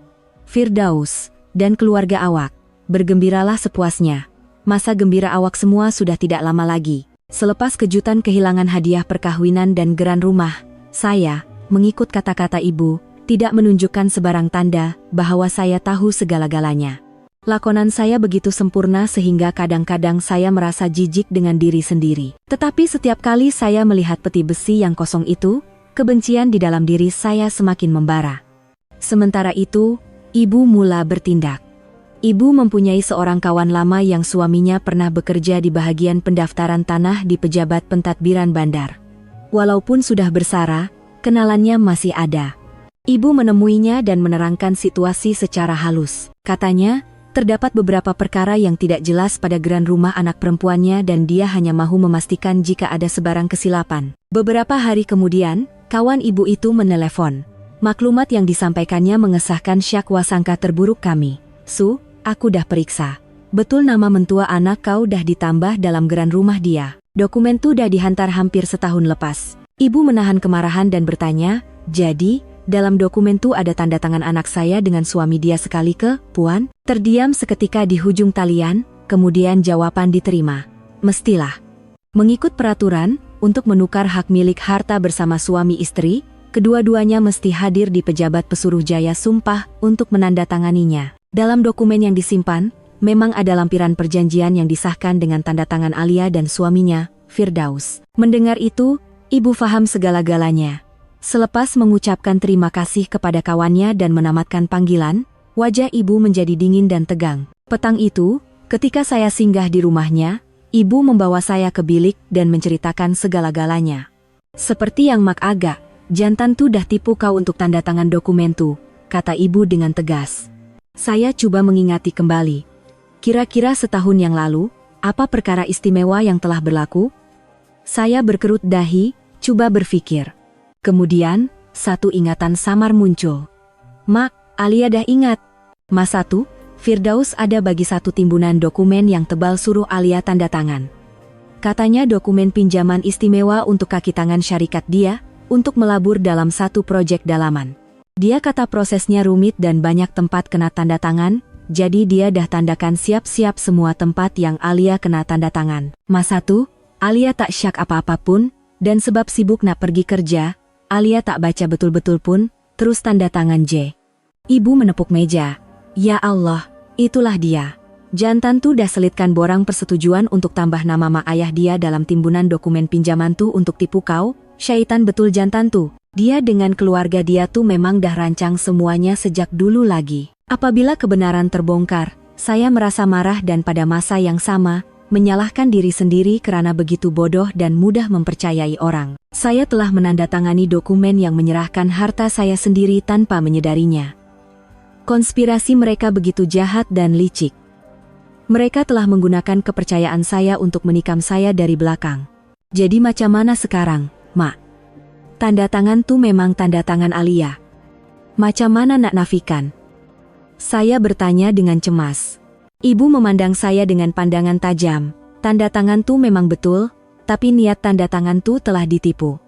A: Firdaus dan keluarga awak, bergembiralah sepuasnya. Masa gembira awak semua sudah tidak lama lagi. Selepas kejutan kehilangan hadiah perkawinan dan geran rumah, saya, mengikut kata-kata ibu, tidak menunjukkan sebarang tanda bahwa saya tahu segala-galanya. Lakonan saya begitu sempurna sehingga kadang-kadang saya merasa jijik dengan diri sendiri. Tetapi setiap kali saya melihat peti besi yang kosong itu, kebencian di dalam diri saya semakin membara. Sementara itu, ibu mula bertindak. Ibu mempunyai seorang kawan lama yang suaminya pernah bekerja di bahagian pendaftaran tanah di pejabat pentadbiran bandar. Walaupun sudah bersara, kenalannya masih ada. Ibu menemuinya dan menerangkan situasi secara halus. Katanya, terdapat beberapa perkara yang tidak jelas pada geran rumah anak perempuannya dan dia hanya mahu memastikan jika ada sebarang kesilapan. Beberapa hari kemudian, kawan ibu itu menelepon. Maklumat yang disampaikannya mengesahkan syakwa sangka terburuk kami. Su, aku dah periksa. Betul nama mentua anak kau dah ditambah dalam geran rumah dia. Dokumen tu dah dihantar hampir setahun lepas. Ibu menahan kemarahan dan bertanya, jadi, dalam dokumen tu ada tanda tangan anak saya dengan suami dia sekali ke, Puan? Terdiam seketika di hujung talian, kemudian jawaban diterima. Mestilah. Mengikut peraturan, untuk menukar hak milik harta bersama suami istri, kedua-duanya mesti hadir di pejabat pesuruh jaya sumpah untuk menandatanganinya. Dalam dokumen yang disimpan, memang ada lampiran perjanjian yang disahkan dengan tanda tangan Alia dan suaminya, Firdaus. Mendengar itu, ibu faham segala-galanya. Selepas mengucapkan terima kasih kepada kawannya dan menamatkan panggilan, wajah ibu menjadi dingin dan tegang. Petang itu, ketika saya singgah di rumahnya, ibu membawa saya ke bilik dan menceritakan segala-galanya. Seperti yang mak agak, jantan tu dah tipu kau untuk tanda tangan dokumen tu, kata ibu dengan tegas. Saya coba mengingati kembali. Kira-kira setahun yang lalu, apa perkara istimewa yang telah berlaku? Saya berkerut dahi, coba berpikir. Kemudian, satu ingatan samar muncul. Mak, Alia dah ingat. Masa tu, Firdaus ada bagi satu timbunan dokumen yang tebal suruh Alia tanda tangan. Katanya dokumen pinjaman istimewa untuk kaki tangan syarikat dia, untuk melabur dalam satu proyek dalaman. Dia kata prosesnya rumit dan banyak tempat kena tanda tangan, jadi dia dah tandakan siap-siap semua tempat yang Alia kena tanda tangan. Masa tu, Alia tak syak apa-apa pun, dan sebab sibuk nak pergi kerja, Alia tak baca betul-betul pun, terus tanda tangan J. Ibu menepuk meja. Ya Allah, itulah dia. Jantan tu dah selitkan borang persetujuan untuk tambah nama mak ayah dia dalam timbunan dokumen pinjaman tu untuk tipu kau. Syaitan betul jantan tu. Dia dengan keluarga dia tu memang dah rancang semuanya sejak dulu lagi. Apabila kebenaran terbongkar, saya merasa marah dan pada masa yang sama, menyalahkan diri sendiri karena begitu bodoh dan mudah mempercayai orang. Saya telah menandatangani dokumen yang menyerahkan harta saya sendiri tanpa menyadarinya. Konspirasi mereka begitu jahat dan licik. Mereka telah menggunakan kepercayaan saya untuk menikam saya dari belakang. Jadi macam mana sekarang, Mak? Tanda tangan tu memang tanda tangan Alia. Macam mana nak nafikan? Saya bertanya dengan cemas. Ibu memandang saya dengan pandangan tajam. Tanda tangan tu memang betul, tapi niat tanda tangan tu telah ditipu.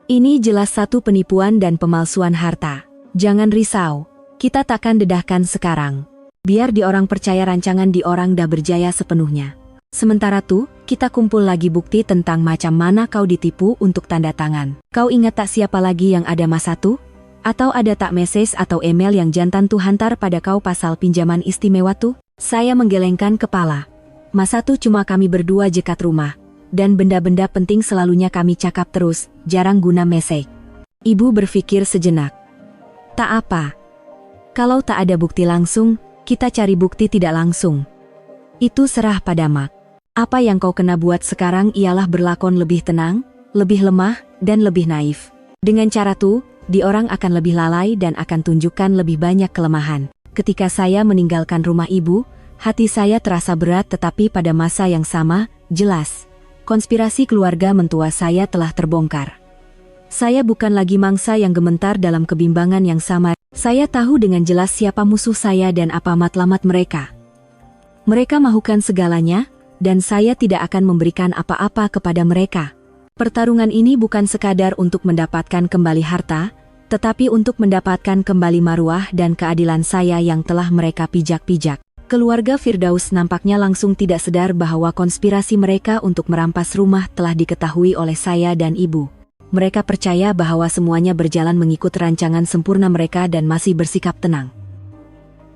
A: Ini jelas satu penipuan dan pemalsuan harta. Jangan risau, kita takkan dedahkan sekarang. Biar di orang percaya rancangan di orang dah berjaya sepenuhnya. Sementara tuh, kita kumpul lagi bukti tentang macam mana kau ditipu untuk tanda tangan. Kau ingat tak siapa lagi yang ada Mas Satu? Atau ada tak message atau email yang jantan tuh hantar pada kau pasal pinjaman istimewa tuh? Saya menggelengkan kepala. Mas Satu cuma kami berdua jekat rumah. Dan benda-benda penting selalunya kami cakap terus, jarang guna message. Ibu berpikir sejenak. Tak apa. Kalau tak ada bukti langsung, kita cari bukti tidak langsung. Itu serah pada Mak. Apa yang kau kena buat sekarang ialah berlakon lebih tenang, lebih lemah, dan lebih naif. Dengan cara tuh, di orang akan lebih lalai dan akan tunjukkan lebih banyak kelemahan. Ketika saya meninggalkan rumah ibu, hati saya terasa berat, tetapi pada masa yang sama, jelas. Konspirasi keluarga mentua saya telah terbongkar. Saya bukan lagi mangsa yang gementar dalam kebimbangan yang sama. Saya tahu dengan jelas siapa musuh saya dan apa matlamat mereka. Mereka mahukan segalanya, dan saya tidak akan memberikan apa-apa kepada mereka. Pertarungan ini bukan sekadar untuk mendapatkan kembali harta, tetapi untuk mendapatkan kembali maruah dan keadilan saya yang telah mereka pijak-pijak. Keluarga Firdaus nampaknya langsung tidak sadar bahwa konspirasi mereka untuk merampas rumah telah diketahui oleh saya dan ibu. Mereka percaya bahwa semuanya berjalan mengikut rancangan sempurna mereka dan masih bersikap tenang.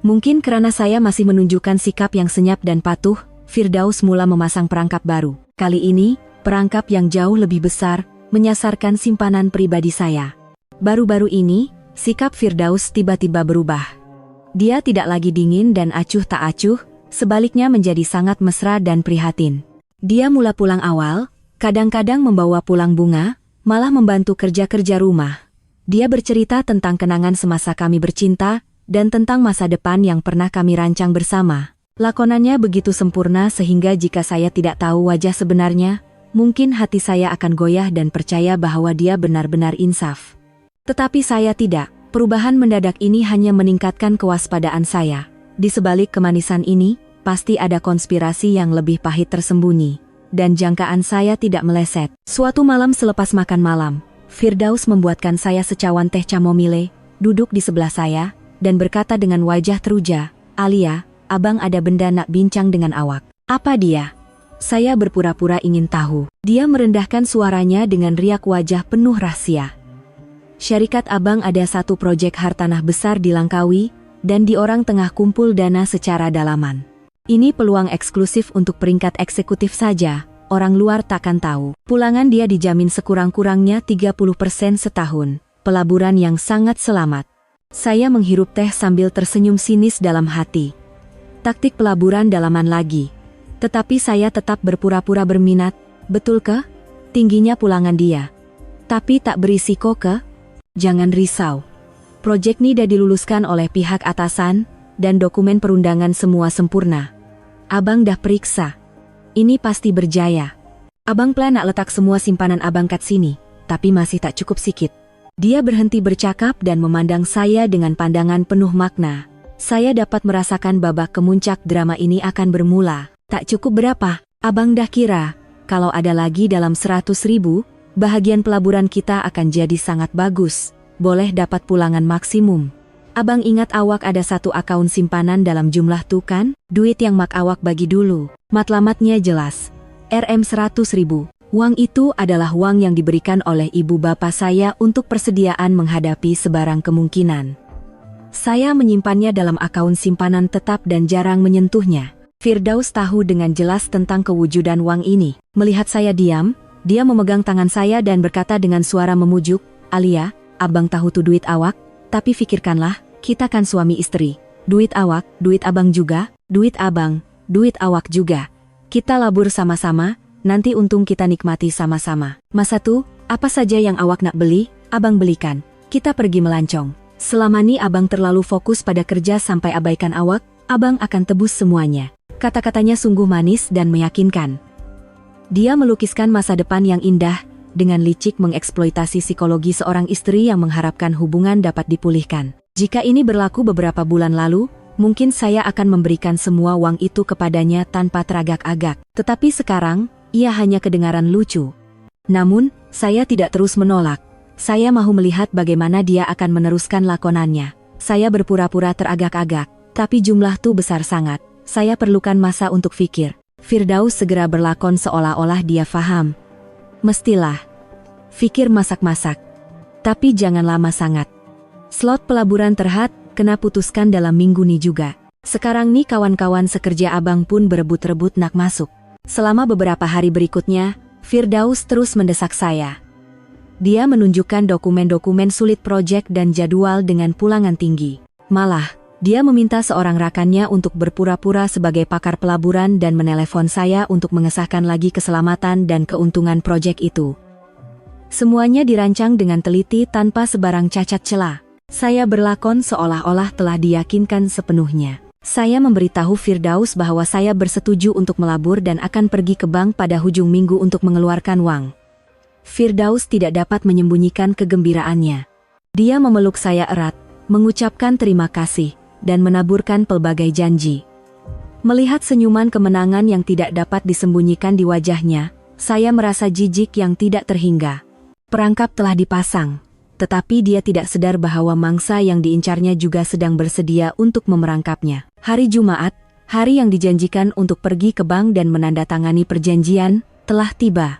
A: Mungkin karena saya masih menunjukkan sikap yang senyap dan patuh, Firdaus mula memasang perangkap baru. Kali ini, perangkap yang jauh lebih besar, menyasarkan simpanan pribadi saya. Baru-baru ini, sikap Firdaus tiba-tiba berubah. Dia tidak lagi dingin dan acuh tak acuh, sebaliknya menjadi sangat mesra dan prihatin. Dia mula pulang awal, kadang-kadang membawa pulang bunga, malah membantu kerja-kerja rumah. Dia bercerita tentang kenangan semasa kami bercinta, dan tentang masa depan yang pernah kami rancang bersama. Lakonannya begitu sempurna sehingga jika saya tidak tahu wajah sebenarnya, mungkin hati saya akan goyah dan percaya bahwa dia benar-benar insaf. Tetapi saya tidak. Perubahan mendadak ini hanya meningkatkan kewaspadaan saya. Di sebalik kemanisan ini, pasti ada konspirasi yang lebih pahit tersembunyi. Dan jangkaan saya tidak meleset. Suatu malam selepas makan malam, Firdaus membuatkan saya secawan teh chamomile, duduk di sebelah saya, dan berkata dengan wajah teruja, "Alia, abang ada benda nak bincang dengan awak." "Apa dia?" Saya berpura-pura ingin tahu. Dia merendahkan suaranya dengan riak wajah penuh rahasia. "Syarikat abang ada satu proyek hartanah besar di Langkawi, dan di orang tengah kumpul dana secara dalaman. Ini peluang eksklusif untuk peringkat eksekutif saja, orang luar takkan tahu. Pulangan dia dijamin sekurang-kurangnya 30% setahun, pelaburan yang sangat selamat." Saya menghirup teh sambil tersenyum sinis dalam hati. Taktik pelaburan dalaman lagi. Tetapi saya tetap berpura-pura berminat, betulkah? Tingginya pulangan dia. Tapi tak berisiko ke? Jangan risau. Proyek ini dah diluluskan oleh pihak atasan, dan dokumen perundangan semua sempurna. Abang dah periksa. Ini pasti berjaya. Abang plan nak letak semua simpanan abang kat sini, tapi masih tak cukup sikit. Dia berhenti bercakap dan memandang saya dengan pandangan penuh makna. Saya dapat merasakan babak kemuncak drama ini akan bermula. Tak cukup berapa, abang dah kira, kalau ada lagi dalam 100.000, bahagian pelaburan kita akan jadi sangat bagus, boleh dapat pulangan maksimum. Abang ingat awak ada satu akaun simpanan dalam jumlah tu kan? Duit yang mak awak bagi dulu. Matlamatnya jelas. Rm100.000. Uang itu adalah uang yang diberikan oleh ibu bapa saya untuk persediaan menghadapi sebarang kemungkinan. Saya menyimpannya dalam akaun simpanan tetap dan jarang menyentuhnya. Firdaus tahu dengan jelas tentang kewujudan uang ini. Melihat saya diam, dia memegang tangan saya dan berkata dengan suara memujuk, "Alia, abang tahu tuh duit awak, tapi fikirkanlah, kita kan suami istri. Duit awak, duit abang juga, duit abang, duit awak juga. Kita labur sama-sama, nanti untung kita nikmati sama-sama. Mas Satu, apa saja yang awak nak beli, abang belikan. Kita pergi melancong. Selama ini abang terlalu fokus pada kerja sampai abaikan awak, abang akan tebus semuanya." Kata-katanya sungguh manis dan meyakinkan. Dia melukiskan masa depan yang indah, dengan licik mengeksploitasi psikologi seorang istri yang mengharapkan hubungan dapat dipulihkan. Jika ini berlaku beberapa bulan lalu, mungkin saya akan memberikan semua uang itu kepadanya tanpa teragak-agak. Tetapi sekarang, ia hanya kedengaran lucu. Namun, saya tidak terus menolak. Saya mau melihat bagaimana dia akan meneruskan lakonannya. Saya berpura-pura teragak-agak, tapi jumlah tuh besar sangat. Saya perlukan masa untuk pikir. Firdaus segera berlakon seolah-olah dia faham. Mestilah. Fikir masak-masak. Tapi jangan lama sangat. Slot pelaburan terhad, kena putuskan dalam minggu ini juga. Sekarang nih kawan-kawan sekerja abang pun berebut-rebut nak masuk. Selama beberapa hari berikutnya, Firdaus terus mendesak saya. Dia menunjukkan dokumen-dokumen sulit proyek dan jadwal dengan pulangan tinggi. Malah, dia meminta seorang rakannya untuk berpura-pura sebagai pakar pelaburan dan menelepon saya untuk mengesahkan lagi keselamatan dan keuntungan proyek itu. Semuanya dirancang dengan teliti tanpa sebarang cacat celah. Saya berlakon seolah-olah telah diyakinkan sepenuhnya. Saya memberitahu Firdaus bahwa saya bersetuju untuk melabur dan akan pergi ke bank pada hujung minggu untuk mengeluarkan uang. Firdaus tidak dapat menyembunyikan kegembiraannya. Dia memeluk saya erat, mengucapkan terima kasih, dan menaburkan pelbagai janji. Melihat senyuman kemenangan yang tidak dapat disembunyikan di wajahnya, saya merasa jijik yang tidak terhingga. Perangkap telah dipasang, tetapi dia tidak sadar bahwa mangsa yang diincarnya juga sedang bersedia untuk memerangkapnya. Hari Jumat, hari yang dijanjikan untuk pergi ke bank dan menandatangani perjanjian, telah tiba.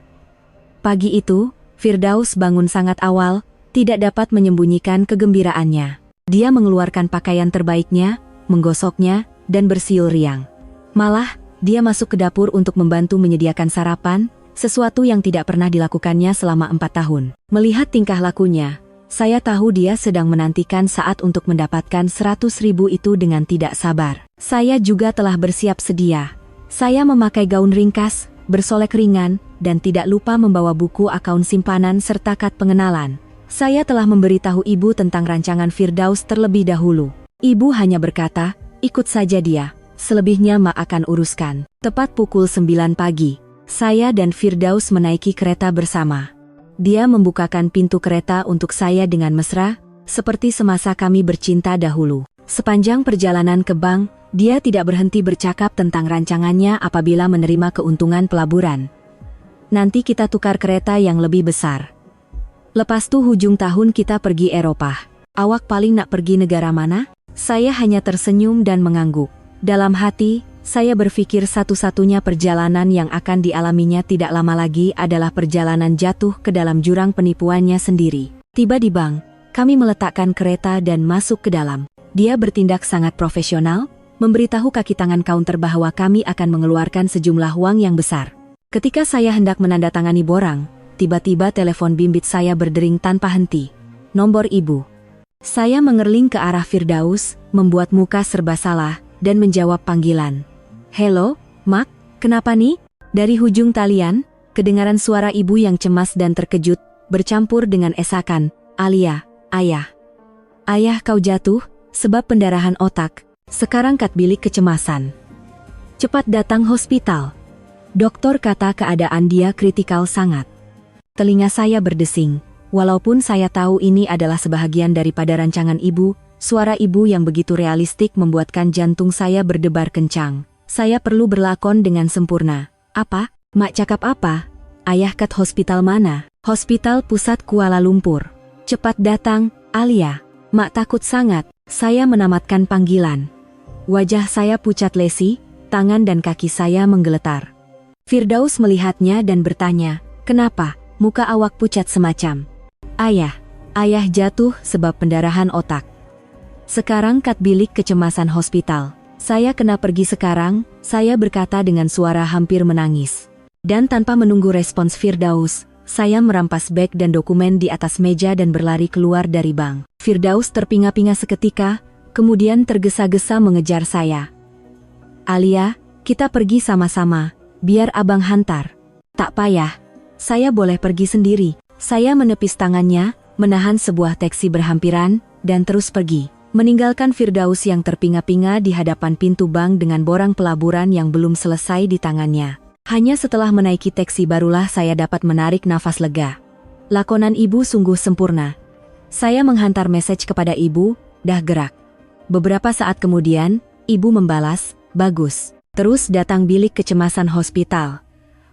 A: Pagi itu, Firdaus bangun sangat awal, tidak dapat menyembunyikan kegembiraannya. Dia mengeluarkan pakaian terbaiknya, menggosoknya, dan bersiul riang. Malah, dia masuk ke dapur untuk membantu menyediakan sarapan, sesuatu yang tidak pernah dilakukannya selama 4 tahun. Melihat tingkah lakunya, saya tahu dia sedang menantikan saat untuk mendapatkan 100.000 itu dengan tidak sabar. Saya juga telah bersiap sedia. Saya memakai gaun ringkas, bersolek ringan, dan tidak lupa membawa buku akaun simpanan serta kad pengenalan. Saya telah memberitahu ibu tentang rancangan Firdaus terlebih dahulu. Ibu hanya berkata, ikut saja dia, selebihnya mak akan uruskan. Tepat pukul 9 pagi. Saya dan Firdaus menaiki kereta bersama. Dia membukakan pintu kereta untuk saya dengan mesra, seperti semasa kami bercinta dahulu. Sepanjang perjalanan ke bank, dia tidak berhenti bercakap tentang rancangannya apabila menerima keuntungan pelaburan. Nanti kita tukar kereta yang lebih besar. Lepas tuh hujung tahun kita pergi Eropa. Awak paling nak pergi negara mana? Saya hanya tersenyum dan mengangguk. Dalam hati, saya berpikir satu-satunya perjalanan yang akan dialaminya tidak lama lagi adalah perjalanan jatuh ke dalam jurang penipuannya sendiri. Tiba di bank, kami meletakkan kereta dan masuk ke dalam. Dia bertindak sangat profesional, memberitahu kaki tangan kaunter bahwa kami akan mengeluarkan sejumlah uang yang besar. Ketika saya hendak menandatangani borang, tiba-tiba telepon bimbit saya berdering tanpa henti. Nomor ibu. Saya mengerling ke arah Firdaus, membuat muka serba salah, dan menjawab panggilan. Halo, Mak, kenapa nih? Dari hujung talian, kedengaran suara ibu yang cemas dan terkejut, bercampur dengan esakan, Alia, ayah. Ayah kau jatuh, sebab pendarahan otak, sekarang kat bilik kecemasan. Cepat datang hospital. Dokter kata keadaan dia kritikal sangat. Telinga saya berdesing, walaupun saya tahu ini adalah sebahagian daripada rancangan ibu, suara ibu yang begitu realistik membuatkan jantung saya berdebar kencang. Saya perlu berlakon dengan sempurna. Apa? Mak cakap apa? Ayah kat hospital mana? Hospital Pusat Kuala Lumpur. Cepat datang, Alia. Mak takut sangat. Saya menamatkan panggilan. Wajah saya pucat lesi, tangan dan kaki saya menggeletar. Firdaus melihatnya dan bertanya, kenapa? Muka awak pucat semacam. Ayah jatuh sebab pendarahan otak. Sekarang kat bilik kecemasan hospital. Saya kena pergi sekarang, saya berkata dengan suara hampir menangis. Dan tanpa menunggu respons Firdaus, saya merampas beg dan dokumen di atas meja dan berlari keluar dari bank. Firdaus terpinga-pinga seketika, kemudian tergesa-gesa mengejar saya. Alia, kita pergi sama-sama, biar abang hantar. Tak payah, saya boleh pergi sendiri. Saya menepis tangannya, menahan sebuah taksi berhampiran, dan terus pergi. Meninggalkan Firdaus yang terpinga-pinga di hadapan pintu bank dengan borang pelaburan yang belum selesai di tangannya. Hanya setelah menaiki taksi barulah saya dapat menarik nafas lega. Lakonan ibu sungguh sempurna. Saya menghantar message kepada ibu, dah gerak. Beberapa saat kemudian, ibu membalas, bagus. Terus datang bilik kecemasan hospital.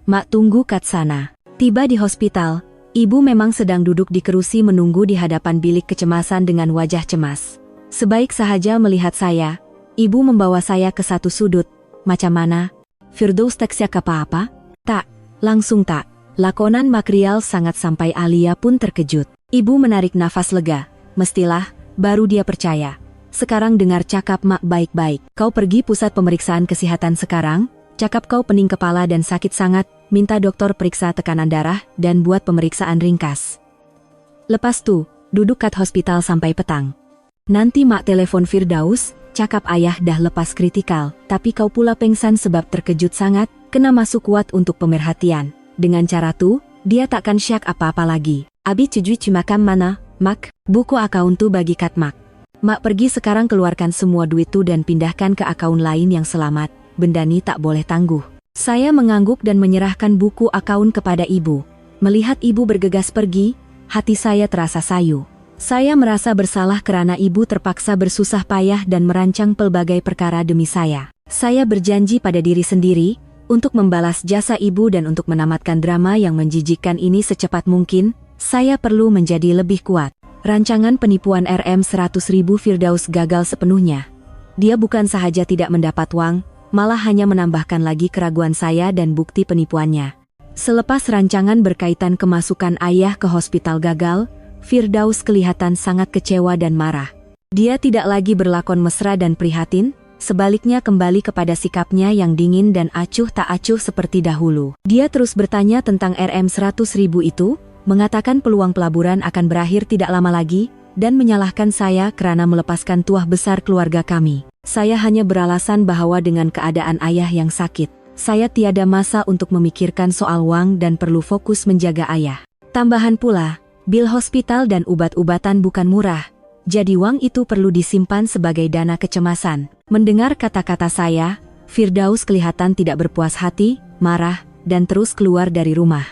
A: Mak tunggu kat sana. Tiba di hospital, Ibu memang sedang duduk di kerusi menunggu di hadapan bilik kecemasan dengan wajah cemas. Sebaik sahaja melihat saya, ibu membawa saya ke satu sudut. Macam mana? Firdaus tak siap apa-apa? Tak, langsung tak. Lakonan Makrial sangat sampai Alia pun terkejut. Ibu menarik nafas lega. Mestilah, baru dia percaya. Sekarang dengar cakap mak baik-baik. Kau pergi pusat pemeriksaan kesehatan sekarang, cakap kau pening kepala dan sakit sangat, minta dokter periksa tekanan darah dan buat pemeriksaan ringkas. Lepas tu, duduk kat hospital sampai petang. Nanti mak telepon Firdaus, cakap ayah dah lepas kritikal, tapi kau pula pengsan sebab terkejut sangat, kena masuk kuat untuk pemerhatian. Dengan cara tu, dia takkan syak apa-apa lagi. Abi cuju cimakam mana, mak? Buku akaun tu bagi kat mak. Mak pergi sekarang keluarkan semua duit tu dan pindahkan ke akaun lain yang selamat, benda ni tak boleh tangguh. Saya mengangguk dan menyerahkan buku akaun kepada ibu. Melihat ibu bergegas pergi, hati saya terasa sayu. Saya merasa bersalah kerana ibu terpaksa bersusah payah dan merancang pelbagai perkara demi saya. Saya berjanji pada diri sendiri, untuk membalas jasa ibu dan untuk menamatkan drama yang menjijikkan ini secepat mungkin, saya perlu menjadi lebih kuat. Rancangan penipuan Rm100.000 Firdaus gagal sepenuhnya. Dia bukan sahaja tidak mendapat uang, malah hanya menambahkan lagi keraguan saya dan bukti penipuannya. Selepas rancangan berkaitan kemasukan ayah ke hospital gagal, Firdaus kelihatan sangat kecewa dan marah. Dia tidak lagi berlakon mesra dan prihatin, sebaliknya kembali kepada sikapnya yang dingin dan acuh tak acuh seperti dahulu. Dia terus bertanya tentang Rm100.000 itu, mengatakan peluang pelaburan akan berakhir tidak lama lagi, dan menyalahkan saya kerana melepaskan tuah besar keluarga kami. Saya hanya beralasan bahwa dengan keadaan ayah yang sakit, saya tiada masa untuk memikirkan soal wang dan perlu fokus menjaga ayah. Tambahan pula, bil hospital dan ubat-ubatan bukan murah, jadi wang itu perlu disimpan sebagai dana kecemasan. Mendengar kata-kata saya, Firdaus kelihatan tidak berpuas hati, marah, dan terus keluar dari rumah.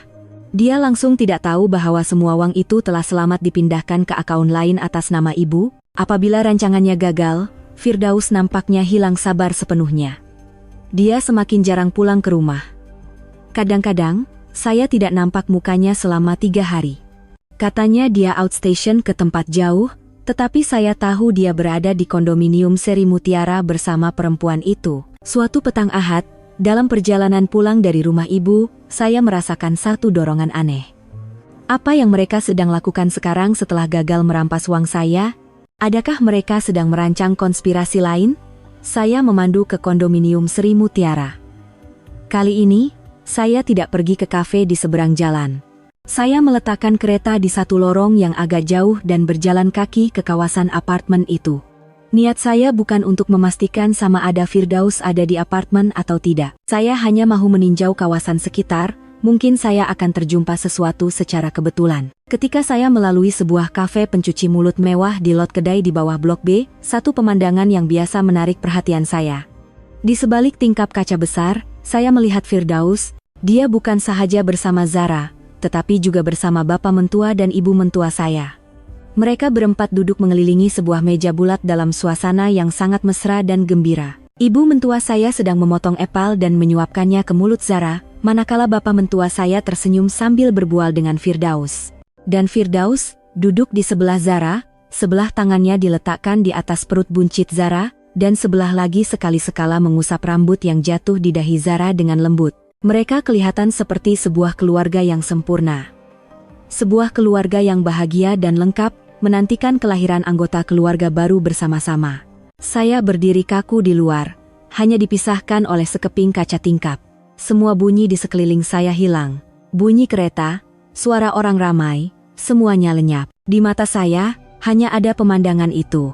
A: Dia langsung tidak tahu bahwa semua wang itu telah selamat dipindahkan ke akaun lain atas nama ibu. Apabila rancangannya gagal, Firdaus nampaknya hilang sabar sepenuhnya. Dia semakin jarang pulang ke rumah. Kadang-kadang, saya tidak nampak mukanya selama 3 hari. Katanya dia outstation ke tempat jauh, tetapi saya tahu dia berada di kondominium Seri Mutiara bersama perempuan itu. Suatu petang Ahad, dalam perjalanan pulang dari rumah ibu, saya merasakan satu dorongan aneh. Apa yang mereka sedang lakukan sekarang setelah gagal merampas uang saya? Adakah mereka sedang merancang konspirasi lain? Saya memandu ke kondominium Seri Mutiara. Kali ini, saya tidak pergi ke kafe di seberang jalan. Saya meletakkan kereta di satu lorong yang agak jauh dan berjalan kaki ke kawasan apartemen itu. Niat saya bukan untuk memastikan sama ada Firdaus ada di apartemen atau tidak. Saya hanya mahu meninjau kawasan sekitar, mungkin saya akan terjumpa sesuatu secara kebetulan. Ketika saya melalui sebuah kafe pencuci mulut mewah di lot kedai di bawah Blok B, satu pemandangan yang biasa menarik perhatian saya. Di sebalik tingkap kaca besar, saya melihat Firdaus. Dia bukan sahaja bersama Zara, tetapi juga bersama bapak mentua dan ibu mentua saya. Mereka berempat duduk mengelilingi sebuah meja bulat dalam suasana yang sangat mesra dan gembira. Ibu mentua saya sedang memotong epal dan menyuapkannya ke mulut Zara, manakala bapak mentua saya tersenyum sambil berbual dengan Firdaus. Dan Firdaus duduk di sebelah Zara, sebelah tangannya diletakkan di atas perut buncit Zara, dan sebelah lagi sekali-sekala mengusap rambut yang jatuh di dahi Zara dengan lembut. Mereka kelihatan seperti sebuah keluarga yang sempurna. Sebuah keluarga yang bahagia dan lengkap, menantikan kelahiran anggota keluarga baru bersama-sama. Saya berdiri kaku di luar, hanya dipisahkan oleh sekeping kaca tingkap. Semua bunyi di sekeliling saya hilang. Bunyi kereta, suara orang ramai, semuanya lenyap. Di mata saya, hanya ada pemandangan itu.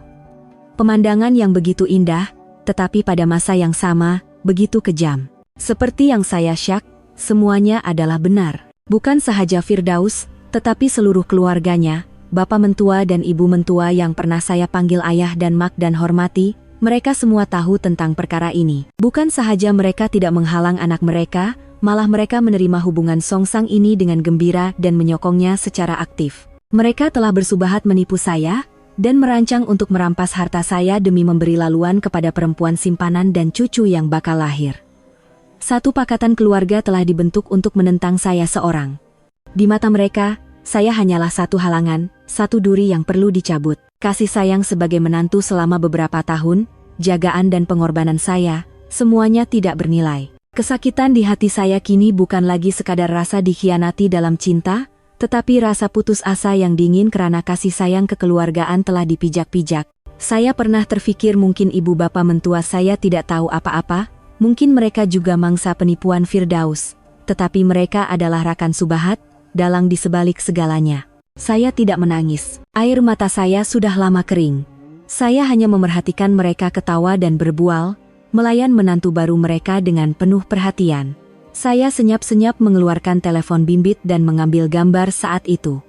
A: Pemandangan yang begitu indah, tetapi pada masa yang sama, begitu kejam. Seperti yang saya syak, semuanya adalah benar. Bukan sahaja Firdaus, tetapi seluruh keluarganya, bapak mentua dan ibu mentua yang pernah saya panggil ayah dan mak dan hormati, mereka semua tahu tentang perkara ini. Bukan sahaja mereka tidak menghalang anak mereka, malah mereka menerima hubungan songsang ini dengan gembira dan menyokongnya secara aktif. Mereka telah bersubahat menipu saya, dan merancang untuk merampas harta saya demi memberi laluan kepada perempuan simpanan dan cucu yang bakal lahir. Satu pakatan keluarga telah dibentuk untuk menentang saya seorang. Di mata mereka, saya hanyalah satu halangan, satu duri yang perlu dicabut. Kasih sayang sebagai menantu selama beberapa tahun, jagaan dan pengorbanan saya, semuanya tidak bernilai. Kesakitan di hati saya kini bukan lagi sekadar rasa dikhianati dalam cinta, tetapi rasa putus asa yang dingin karena kasih sayang kekeluargaan telah dipijak-pijak. Saya pernah terfikir mungkin ibu bapa mentua saya tidak tahu apa-apa, mungkin mereka juga mangsa penipuan Firdaus. Tetapi mereka adalah rakan Subahat, dalang di sebalik segalanya. Saya tidak menangis. Air mata saya sudah lama kering. Saya hanya memerhatikan mereka ketawa dan berbual, melayan menantu baru mereka dengan penuh perhatian. Saya senyap-senyap mengeluarkan telepon bimbit dan mengambil gambar saat itu.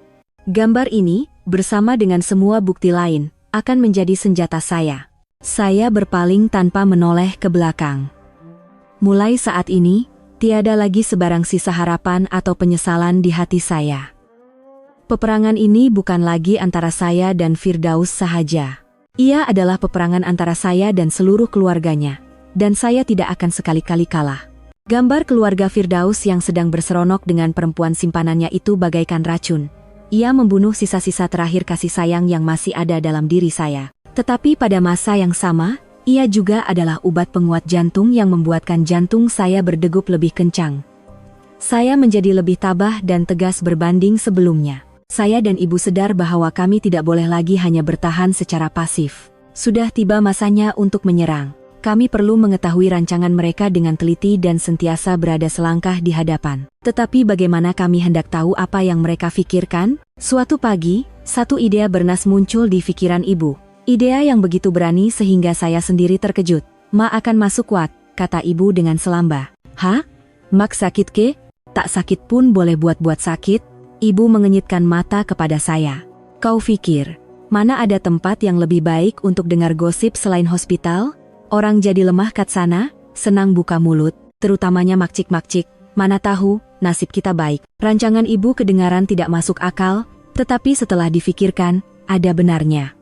A: Gambar ini, bersama dengan semua bukti lain, akan menjadi senjata saya. Saya berpaling tanpa menoleh ke belakang. Mulai saat ini, tiada lagi sebarang sisa harapan atau penyesalan di hati saya. Peperangan ini bukan lagi antara saya dan Firdaus sahaja. Ia adalah peperangan antara saya dan seluruh keluarganya. Dan saya tidak akan sekali-kali kalah. Gambar keluarga Firdaus yang sedang berseronok dengan perempuan simpanannya itu bagaikan racun. Ia membunuh sisa-sisa terakhir kasih sayang yang masih ada dalam diri saya. Tetapi pada masa yang sama, ia juga adalah obat penguat jantung yang membuatkan jantung saya berdegup lebih kencang. Saya menjadi lebih tabah dan tegas berbanding sebelumnya. Saya dan ibu sadar bahwa kami tidak boleh lagi hanya bertahan secara pasif. Sudah tiba masanya untuk menyerang. Kami perlu mengetahui rancangan mereka dengan teliti dan sentiasa berada selangkah di hadapan. Tetapi bagaimana kami hendak tahu apa yang mereka fikirkan? Suatu pagi, satu ide bernas muncul di pikiran ibu. Ide yang begitu berani sehingga saya sendiri terkejut. "Ma akan masuk Wak," kata ibu dengan selamba. "Hah? Mak sakit ke?" "Tak sakit pun boleh buat-buat sakit." Ibu mengenyitkan mata kepada saya. "Kau pikir, mana ada tempat yang lebih baik untuk dengar gosip selain hospital? Orang jadi lemah kat sana, senang buka mulut, terutamanya makcik-makcik. Mana tahu, nasib kita baik." Rancangan ibu kedengaran tidak masuk akal, tetapi setelah difikirkan, ada benarnya.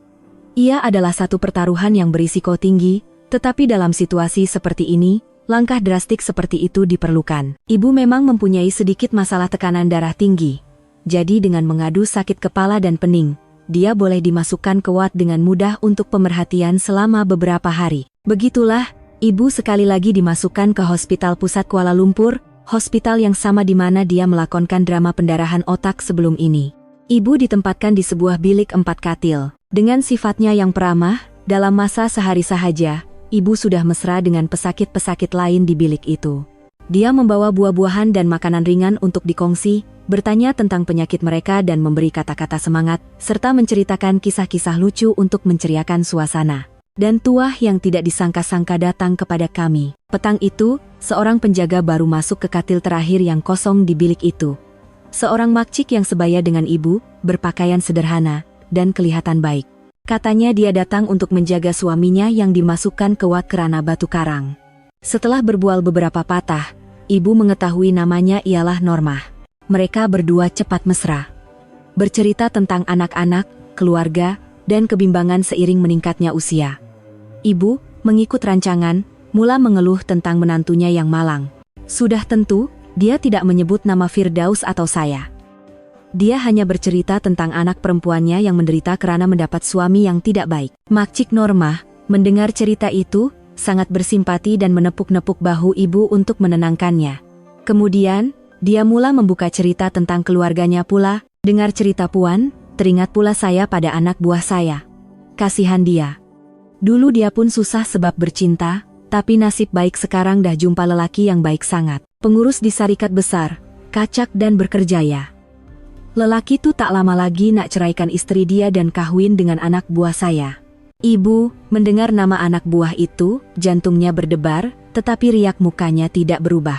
A: Ia adalah satu pertaruhan yang berisiko tinggi, tetapi dalam situasi seperti ini, langkah drastik seperti itu diperlukan. Ibu memang mempunyai sedikit masalah tekanan darah tinggi. Jadi dengan mengadu sakit kepala dan pening, dia boleh dimasukkan ke ward dengan mudah untuk pemerhatian selama beberapa hari. Begitulah, ibu sekali lagi dimasukkan ke Hospital Pusat Kuala Lumpur, hospital yang sama di mana dia melakonkan drama pendarahan otak sebelum ini. Ibu ditempatkan di sebuah bilik 4 katil. Dengan sifatnya yang peramah, dalam masa sehari sahaja, ibu sudah mesra dengan pesakit-pesakit lain di bilik itu. Dia membawa buah-buahan dan makanan ringan untuk dikongsi, bertanya tentang penyakit mereka dan memberi kata-kata semangat, serta menceritakan kisah-kisah lucu untuk menceriakan suasana. Dan tuah yang tidak disangka-sangka datang kepada kami. Petang itu, seorang penjaga baru masuk ke katil terakhir yang kosong di bilik itu. Seorang makcik yang sebaya dengan ibu, berpakaian sederhana, dan kelihatan baik. Katanya dia datang untuk menjaga suaminya yang dimasukkan ke wak kerana batu karang. Setelah berbual beberapa patah, ibu mengetahui namanya ialah Normah. Mereka berdua cepat mesra. Bercerita tentang anak-anak, keluarga, dan kebimbangan seiring meningkatnya usia. Ibu, mengikut rancangan, mula mengeluh tentang menantunya yang malang. Sudah tentu, dia tidak menyebut nama Firdaus atau saya. Dia hanya bercerita tentang anak perempuannya yang menderita karena mendapat suami yang tidak baik. Makcik Normah, mendengar cerita itu, sangat bersimpati dan menepuk-nepuk bahu ibu untuk menenangkannya. Kemudian, dia mula membuka cerita tentang keluarganya pula. Dengar cerita Puan, teringat pula saya pada anak buah saya. Kasihan dia. Dulu dia pun susah sebab bercinta, tapi nasib baik sekarang dah jumpa lelaki yang baik sangat. Pengurus di Syarikat Besar, kacak dan berkerjaya. Lelaki itu tak lama lagi nak ceraikan istri dia dan kahwin dengan anak buah saya. Ibu, mendengar nama anak buah itu, jantungnya berdebar, tetapi riak mukanya tidak berubah.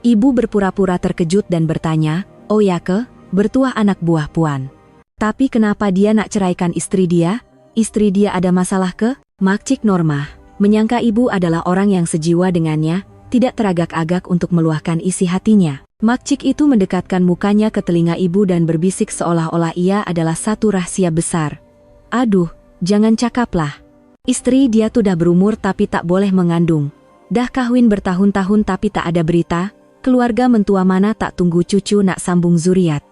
A: Ibu berpura-pura terkejut dan bertanya, "Oh ya ke, bertuah anak buah Puan. Tapi kenapa dia nak ceraikan istri dia? Istri dia ada masalah ke?" Makcik Normah, menyangka ibu adalah orang yang sejiwa dengannya, tidak teragak-agak untuk meluahkan isi hatinya. Makcik itu mendekatkan mukanya ke telinga ibu dan berbisik seolah-olah ia adalah satu rahasia besar. "Aduh, jangan cakaplah. Istri dia tuh dah berumur tapi tak boleh mengandung. Dah kahwin bertahun-tahun tapi tak ada berita, keluarga mentua mana tak tunggu cucu nak sambung zuriat.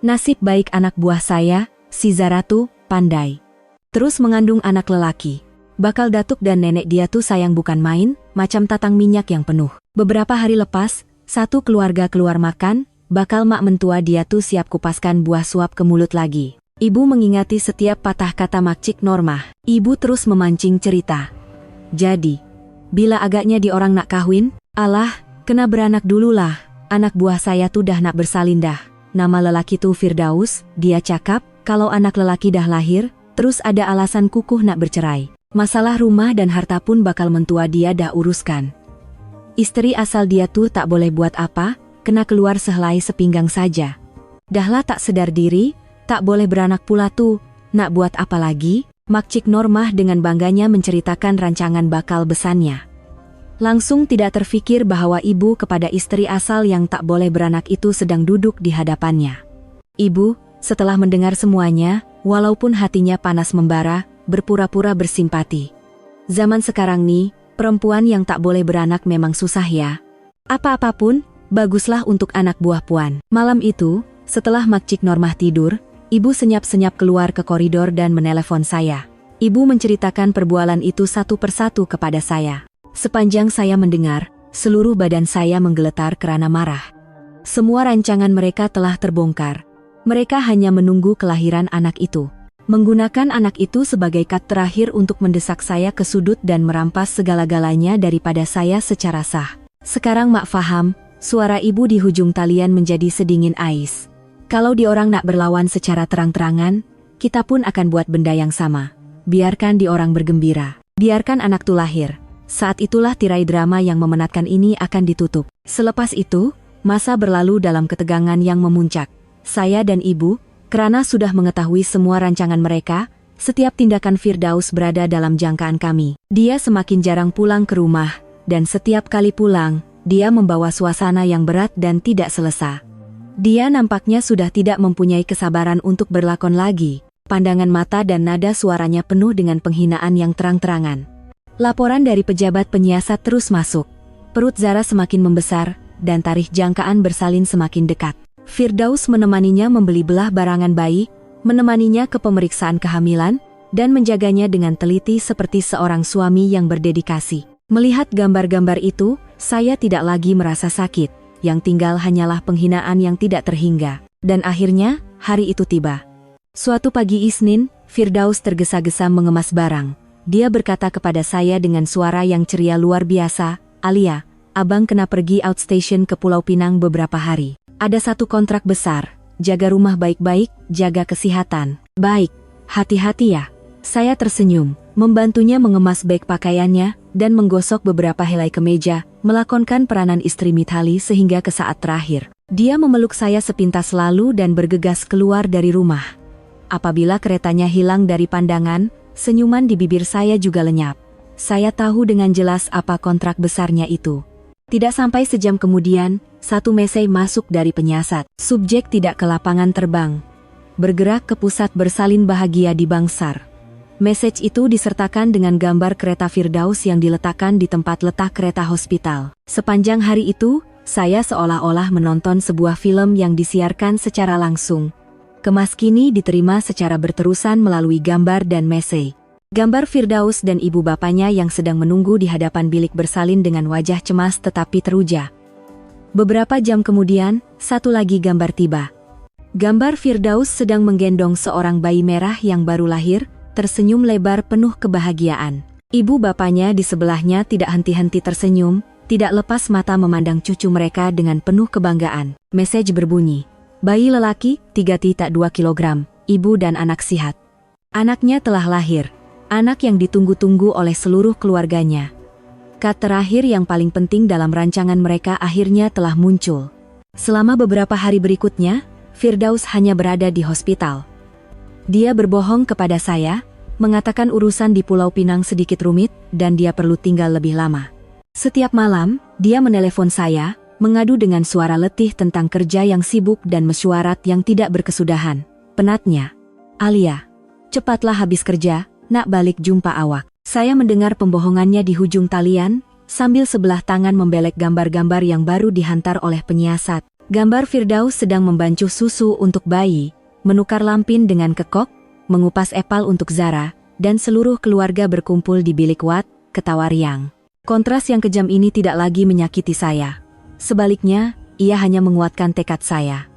A: Nasib baik anak buah saya, si Zaratu, pandai. Terus mengandung anak lelaki. Bakal datuk dan nenek dia tuh sayang bukan main, macam tatang minyak yang penuh. Beberapa hari lepas, satu keluarga keluar makan, bakal mak mentua dia tuh siap kupaskan buah suap ke mulut lagi. Ibu mengingati setiap patah kata Makcik Normah. Ibu terus memancing cerita. Jadi, bila agaknya di orang nak kahwin, alah, kena beranak dululah. Anak buah saya tuh dah nak bersalin dah. Nama lelaki tuh Firdaus, dia cakap, kalau anak lelaki dah lahir, terus ada alasan kukuh nak bercerai. Masalah rumah dan harta pun bakal mentua dia dah uruskan. Istri asal dia tuh tak boleh buat apa, kena keluar sehelai sepinggang saja. Dahlah tak sedar diri, tak boleh beranak pula tuh, nak buat apa lagi? Makcik Normah dengan bangganya menceritakan rancangan bakal besannya. Langsung tidak terfikir bahwa ibu kepada istri asal yang tak boleh beranak itu sedang duduk di hadapannya. Ibu, setelah mendengar semuanya, walaupun hatinya panas membara, berpura-pura bersimpati. Zaman sekarang nih, perempuan yang tak boleh beranak memang susah ya. Apa-apapun, baguslah untuk anak buah puan. Malam itu, setelah Makcik Normah tidur, ibu senyap-senyap keluar ke koridor dan menelepon saya. Ibu menceritakan perbualan itu satu persatu kepada saya. Sepanjang saya mendengar, seluruh badan saya menggeletar kerana marah. Semua rancangan mereka telah terbongkar. Mereka hanya menunggu kelahiran anak itu. Menggunakan anak itu sebagai kad terakhir untuk mendesak saya ke sudut dan merampas segala-galanya daripada saya secara sah. Sekarang mak faham, suara ibu di hujung talian menjadi sedingin ais. Kalau diorang nak berlawan secara terang-terangan, kita pun akan buat benda yang sama. Biarkan diorang bergembira. Biarkan anak tu lahir. Saat itulah tirai drama yang memenatkan ini akan ditutup. Selepas itu, masa berlalu dalam ketegangan yang memuncak. Saya dan ibu, kerana sudah mengetahui semua rancangan mereka, setiap tindakan Firdaus berada dalam jangkaan kami. Dia semakin jarang pulang ke rumah, dan setiap kali pulang, dia membawa suasana yang berat dan tidak selesa. Dia nampaknya sudah tidak mempunyai kesabaran untuk berlakon lagi. Pandangan mata dan nada suaranya penuh dengan penghinaan yang terang-terangan. Laporan dari pejabat penyiasat terus masuk. Perut Zara semakin membesar, dan tarikh jangkaan bersalin semakin dekat. Firdaus menemaninya membeli belah barangan bayi, menemaninya ke pemeriksaan kehamilan, dan menjaganya dengan teliti seperti seorang suami yang berdedikasi. Melihat gambar-gambar itu, saya tidak lagi merasa sakit. Yang tinggal hanyalah penghinaan yang tidak terhingga. Dan akhirnya, hari itu tiba. Suatu pagi Isnin, Firdaus tergesa-gesa mengemas barang. Dia berkata kepada saya dengan suara yang ceria luar biasa, "Alia, abang kena pergi outstation ke Pulau Pinang beberapa hari. Ada satu kontrak besar, jaga rumah baik-baik, jaga kesehatan." "Baik, hati-hati ya." Saya tersenyum, membantunya mengemas beg pakaiannya, dan menggosok beberapa helai kemeja, melakonkan peranan istri Mithali sehingga ke saat terakhir. Dia memeluk saya sepintas lalu dan bergegas keluar dari rumah. Apabila keretanya hilang dari pandangan, senyuman di bibir saya juga lenyap. Saya tahu dengan jelas apa kontrak besarnya itu. Tidak sampai sejam kemudian, satu mesej masuk dari penyiasat. Subjek tidak ke lapangan terbang. Bergerak ke pusat bersalin bahagia di Bangsar. Mesej itu disertakan dengan gambar kereta Firdaus yang diletakkan di tempat letak kereta hospital. Sepanjang hari itu, saya seolah-olah menonton sebuah film yang disiarkan secara langsung. Kemas kini diterima secara berterusan melalui gambar dan mesej. Gambar Firdaus dan ibu bapaknya yang sedang menunggu di hadapan bilik bersalin dengan wajah cemas tetapi teruja. Beberapa jam kemudian, satu lagi gambar tiba. Gambar Firdaus sedang menggendong seorang bayi merah yang baru lahir, tersenyum lebar penuh kebahagiaan. Ibu bapaknya di sebelahnya tidak henti-henti tersenyum, tidak lepas mata memandang cucu mereka dengan penuh kebanggaan. Mesej berbunyi, "Bayi lelaki, 3,2 kilogram, ibu dan anak sihat. Anaknya telah lahir. Anak yang ditunggu-tunggu oleh seluruh keluarganya." Kad terakhir yang paling penting dalam rancangan mereka akhirnya telah muncul. Selama beberapa hari berikutnya, Firdaus hanya berada di hospital. Dia berbohong kepada saya, mengatakan urusan di Pulau Pinang sedikit rumit, dan dia perlu tinggal lebih lama. Setiap malam, dia menelepon saya, mengadu dengan suara letih tentang kerja yang sibuk dan mesyuarat yang tidak berkesudahan. Penatnya, "Alia, cepatlah habis kerja, nak balik jumpa awak." Saya mendengar pembohongannya di hujung talian, sambil sebelah tangan membelek gambar-gambar yang baru dihantar oleh penyiasat. Gambar Firdaus sedang membancuh susu untuk bayi, menukar lampin dengan kekok, mengupas epal untuk Zara, dan seluruh keluarga berkumpul di bilik Wat, ketawa riang. Kontras yang kejam ini tidak lagi menyakiti saya. Sebaliknya, ia hanya menguatkan tekad saya.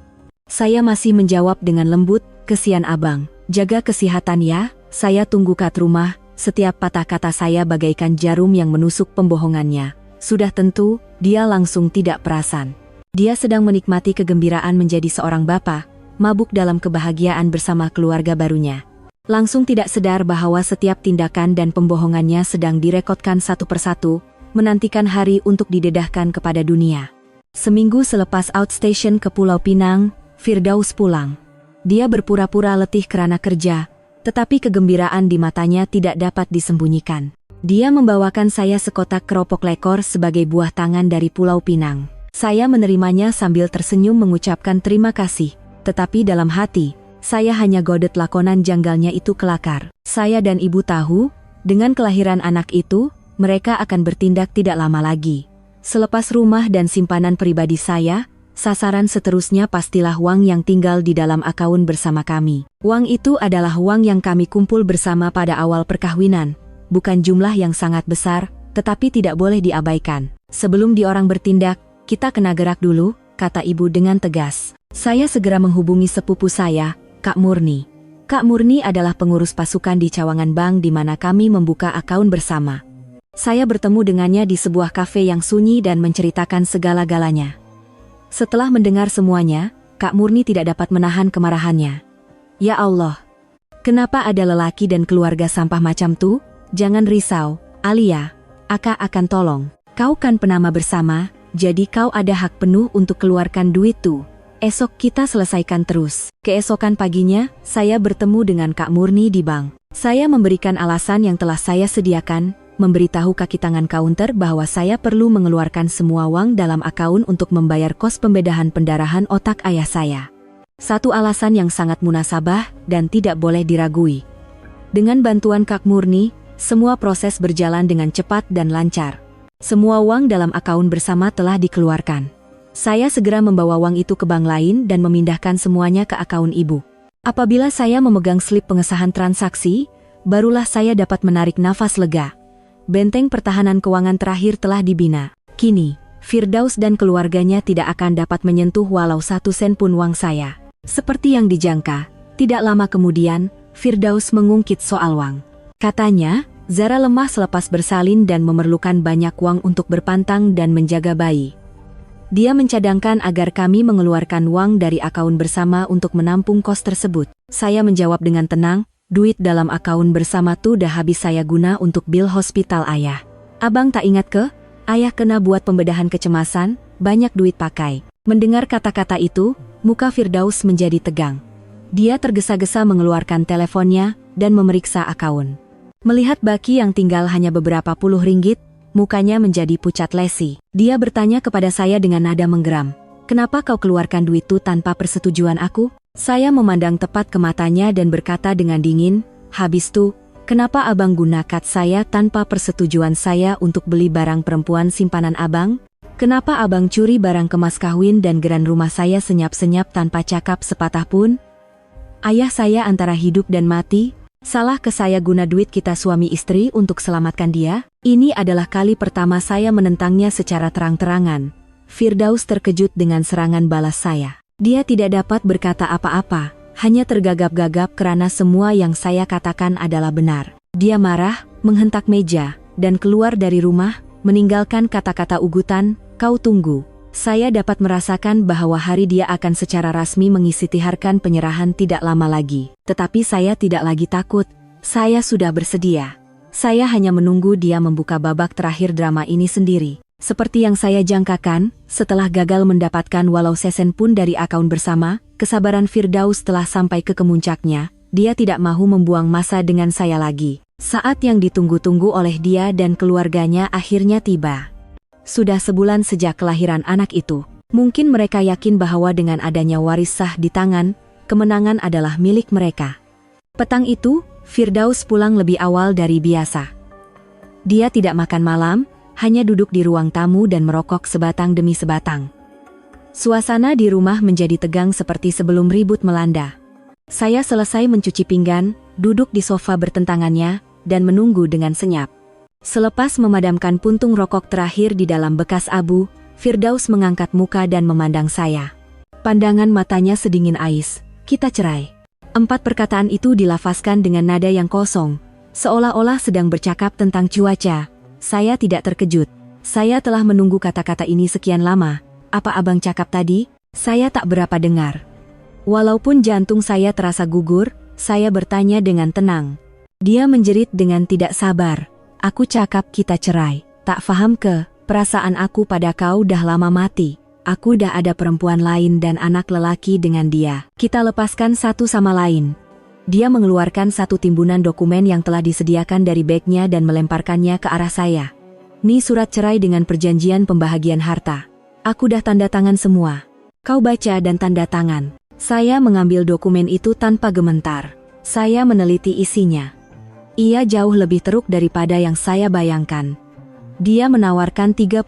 A: Saya masih menjawab dengan lembut, "Kesian abang, jaga kesehatan ya, saya tunggu kat rumah." Setiap patah kata saya bagaikan jarum yang menusuk pembohongannya. Sudah tentu, dia langsung tidak perasan. Dia sedang menikmati kegembiraan menjadi seorang bapak, mabuk dalam kebahagiaan bersama keluarga barunya. Langsung tidak sadar bahwa setiap tindakan dan pembohongannya sedang direkodkan satu persatu, menantikan hari untuk didedahkan kepada dunia. Seminggu selepas outstation ke Pulau Pinang, Firdaus pulang. Dia berpura-pura letih karena kerja, tetapi kegembiraan di matanya tidak dapat disembunyikan. Dia membawakan saya sekotak keropok lekor sebagai buah tangan dari Pulau Pinang. Saya menerimanya sambil tersenyum mengucapkan terima kasih, tetapi dalam hati, saya hanya godet lakonan janggalnya itu kelakar. Saya dan ibu tahu, dengan kelahiran anak itu, mereka akan bertindak tidak lama lagi. Selepas rumah dan simpanan pribadi saya, sasaran seterusnya pastilah uang yang tinggal di dalam akaun bersama kami. Uang itu adalah uang yang kami kumpul bersama pada awal perkawinan. Bukan jumlah yang sangat besar, tetapi tidak boleh diabaikan. Sebelum diorang bertindak, kita kena gerak dulu, kata ibu dengan tegas. Saya segera menghubungi sepupu saya, Kak Murni. Kak Murni adalah pengurus pasukan di Cawangan Bank di mana kami membuka akaun bersama. Saya bertemu dengannya di sebuah kafe yang sunyi dan menceritakan segala-galanya. Setelah mendengar semuanya, Kak Murni tidak dapat menahan kemarahannya. Ya Allah, kenapa ada lelaki dan keluarga sampah macam tuh? Jangan risau, Alia, Aka akan tolong. Kau kan penama bersama, jadi kau ada hak penuh untuk keluarkan duit tuh. Esok kita selesaikan terus. Keesokan paginya, saya bertemu dengan Kak Murni di bank. Saya memberikan alasan yang telah saya sediakan, memberitahu kaki tangan kaunter bahwa saya perlu mengeluarkan semua uang dalam akaun untuk membayar kos pembedahan pendarahan otak ayah saya. Satu alasan yang sangat munasabah dan tidak boleh diragui. Dengan bantuan Kak Murni, semua proses berjalan dengan cepat dan lancar. Semua uang dalam akaun bersama telah dikeluarkan. Saya segera membawa uang itu ke bank lain dan memindahkan semuanya ke akaun ibu. Apabila saya memegang slip pengesahan transaksi, barulah saya dapat menarik nafas lega. Benteng pertahanan keuangan terakhir telah dibina. Kini, Firdaus dan keluarganya tidak akan dapat menyentuh walau 1 sen pun uang saya. Seperti yang dijangka, tidak lama kemudian, Firdaus mengungkit soal uang. Katanya, Zara lemah selepas bersalin dan memerlukan banyak uang untuk berpantang dan menjaga bayi. Dia mencadangkan agar kami mengeluarkan uang dari akaun bersama untuk menampung kos tersebut. Saya menjawab dengan tenang, duit dalam akaun bersama tuh dah habis saya guna untuk bil hospital ayah. Abang tak ingat ke? Ayah kena buat pembedahan kecemasan, banyak duit pakai. Mendengar kata-kata itu, muka Firdaus menjadi tegang. Dia tergesa-gesa mengeluarkan teleponnya dan memeriksa akaun. Melihat baki yang tinggal hanya beberapa puluh ringgit, mukanya menjadi pucat lesi. Dia bertanya kepada saya dengan nada menggeram. Kenapa kau keluarkan duit itu tanpa persetujuan aku? Saya memandang tepat ke matanya dan berkata dengan dingin, habis itu, kenapa abang guna kad saya tanpa persetujuan saya untuk beli barang perempuan simpanan abang? Kenapa abang curi barang kemas kawin dan geran rumah saya senyap-senyap tanpa cakap sepatah pun? Ayah saya antara hidup dan mati. Salah ke saya guna duit kita suami istri untuk selamatkan dia? Ini adalah kali pertama saya menentangnya secara terang-terangan. Firdaus terkejut dengan serangan balas saya. Dia tidak dapat berkata apa-apa, hanya tergagap-gagap karena semua yang saya katakan adalah benar. Dia marah, menghentak meja, dan keluar dari rumah, meninggalkan kata-kata ugutan, kau tunggu. Saya dapat merasakan bahwa hari dia akan secara rasmi mengisytiharkan penyerahan tidak lama lagi. Tetapi saya tidak lagi takut, saya sudah bersedia. Saya hanya menunggu dia membuka babak terakhir drama ini sendiri. Seperti yang saya jangkakan, setelah gagal mendapatkan walau sesen pun dari akaun bersama, kesabaran Firdaus telah sampai ke kemuncaknya. Dia tidak mahu membuang masa dengan saya lagi. Saat yang ditunggu-tunggu oleh dia dan keluarganya akhirnya tiba. Sudah sebulan sejak kelahiran anak itu. Mungkin mereka yakin bahwa dengan adanya waris sah di tangan, kemenangan adalah milik mereka. Petang itu, Firdaus pulang lebih awal dari biasa. Dia tidak makan malam, hanya duduk di ruang tamu dan merokok sebatang demi sebatang. Suasana di rumah menjadi tegang seperti sebelum ribut melanda. Saya selesai mencuci pinggan, duduk di sofa bertentangannya, dan menunggu dengan senyap. Selepas memadamkan puntung rokok terakhir di dalam bekas abu, Firdaus mengangkat muka dan memandang saya. Pandangan matanya sedingin ais. Kita cerai. 4 perkataan itu dilafazkan dengan nada yang kosong, seolah-olah sedang bercakap tentang cuaca. Saya tidak terkejut. Saya telah menunggu kata-kata ini sekian lama. Apa abang cakap tadi? Saya tak berapa dengar. Walaupun jantung saya terasa gugur, saya bertanya dengan tenang. Dia menjerit dengan tidak sabar. Aku cakap kita cerai. Tak faham ke, perasaan aku pada kau dah lama mati. Aku dah ada perempuan lain dan anak lelaki dengan dia. Kita lepaskan satu sama lain. Dia mengeluarkan satu timbunan dokumen yang telah disediakan dari bagnya dan melemparkannya ke arah saya. Nih surat cerai dengan perjanjian pembahagian harta. Aku dah tanda tangan semua. Kau baca dan tanda tangan. Saya mengambil dokumen itu tanpa gementar. Saya meneliti isinya. Ia jauh lebih teruk daripada yang saya bayangkan. Dia menawarkan 30.000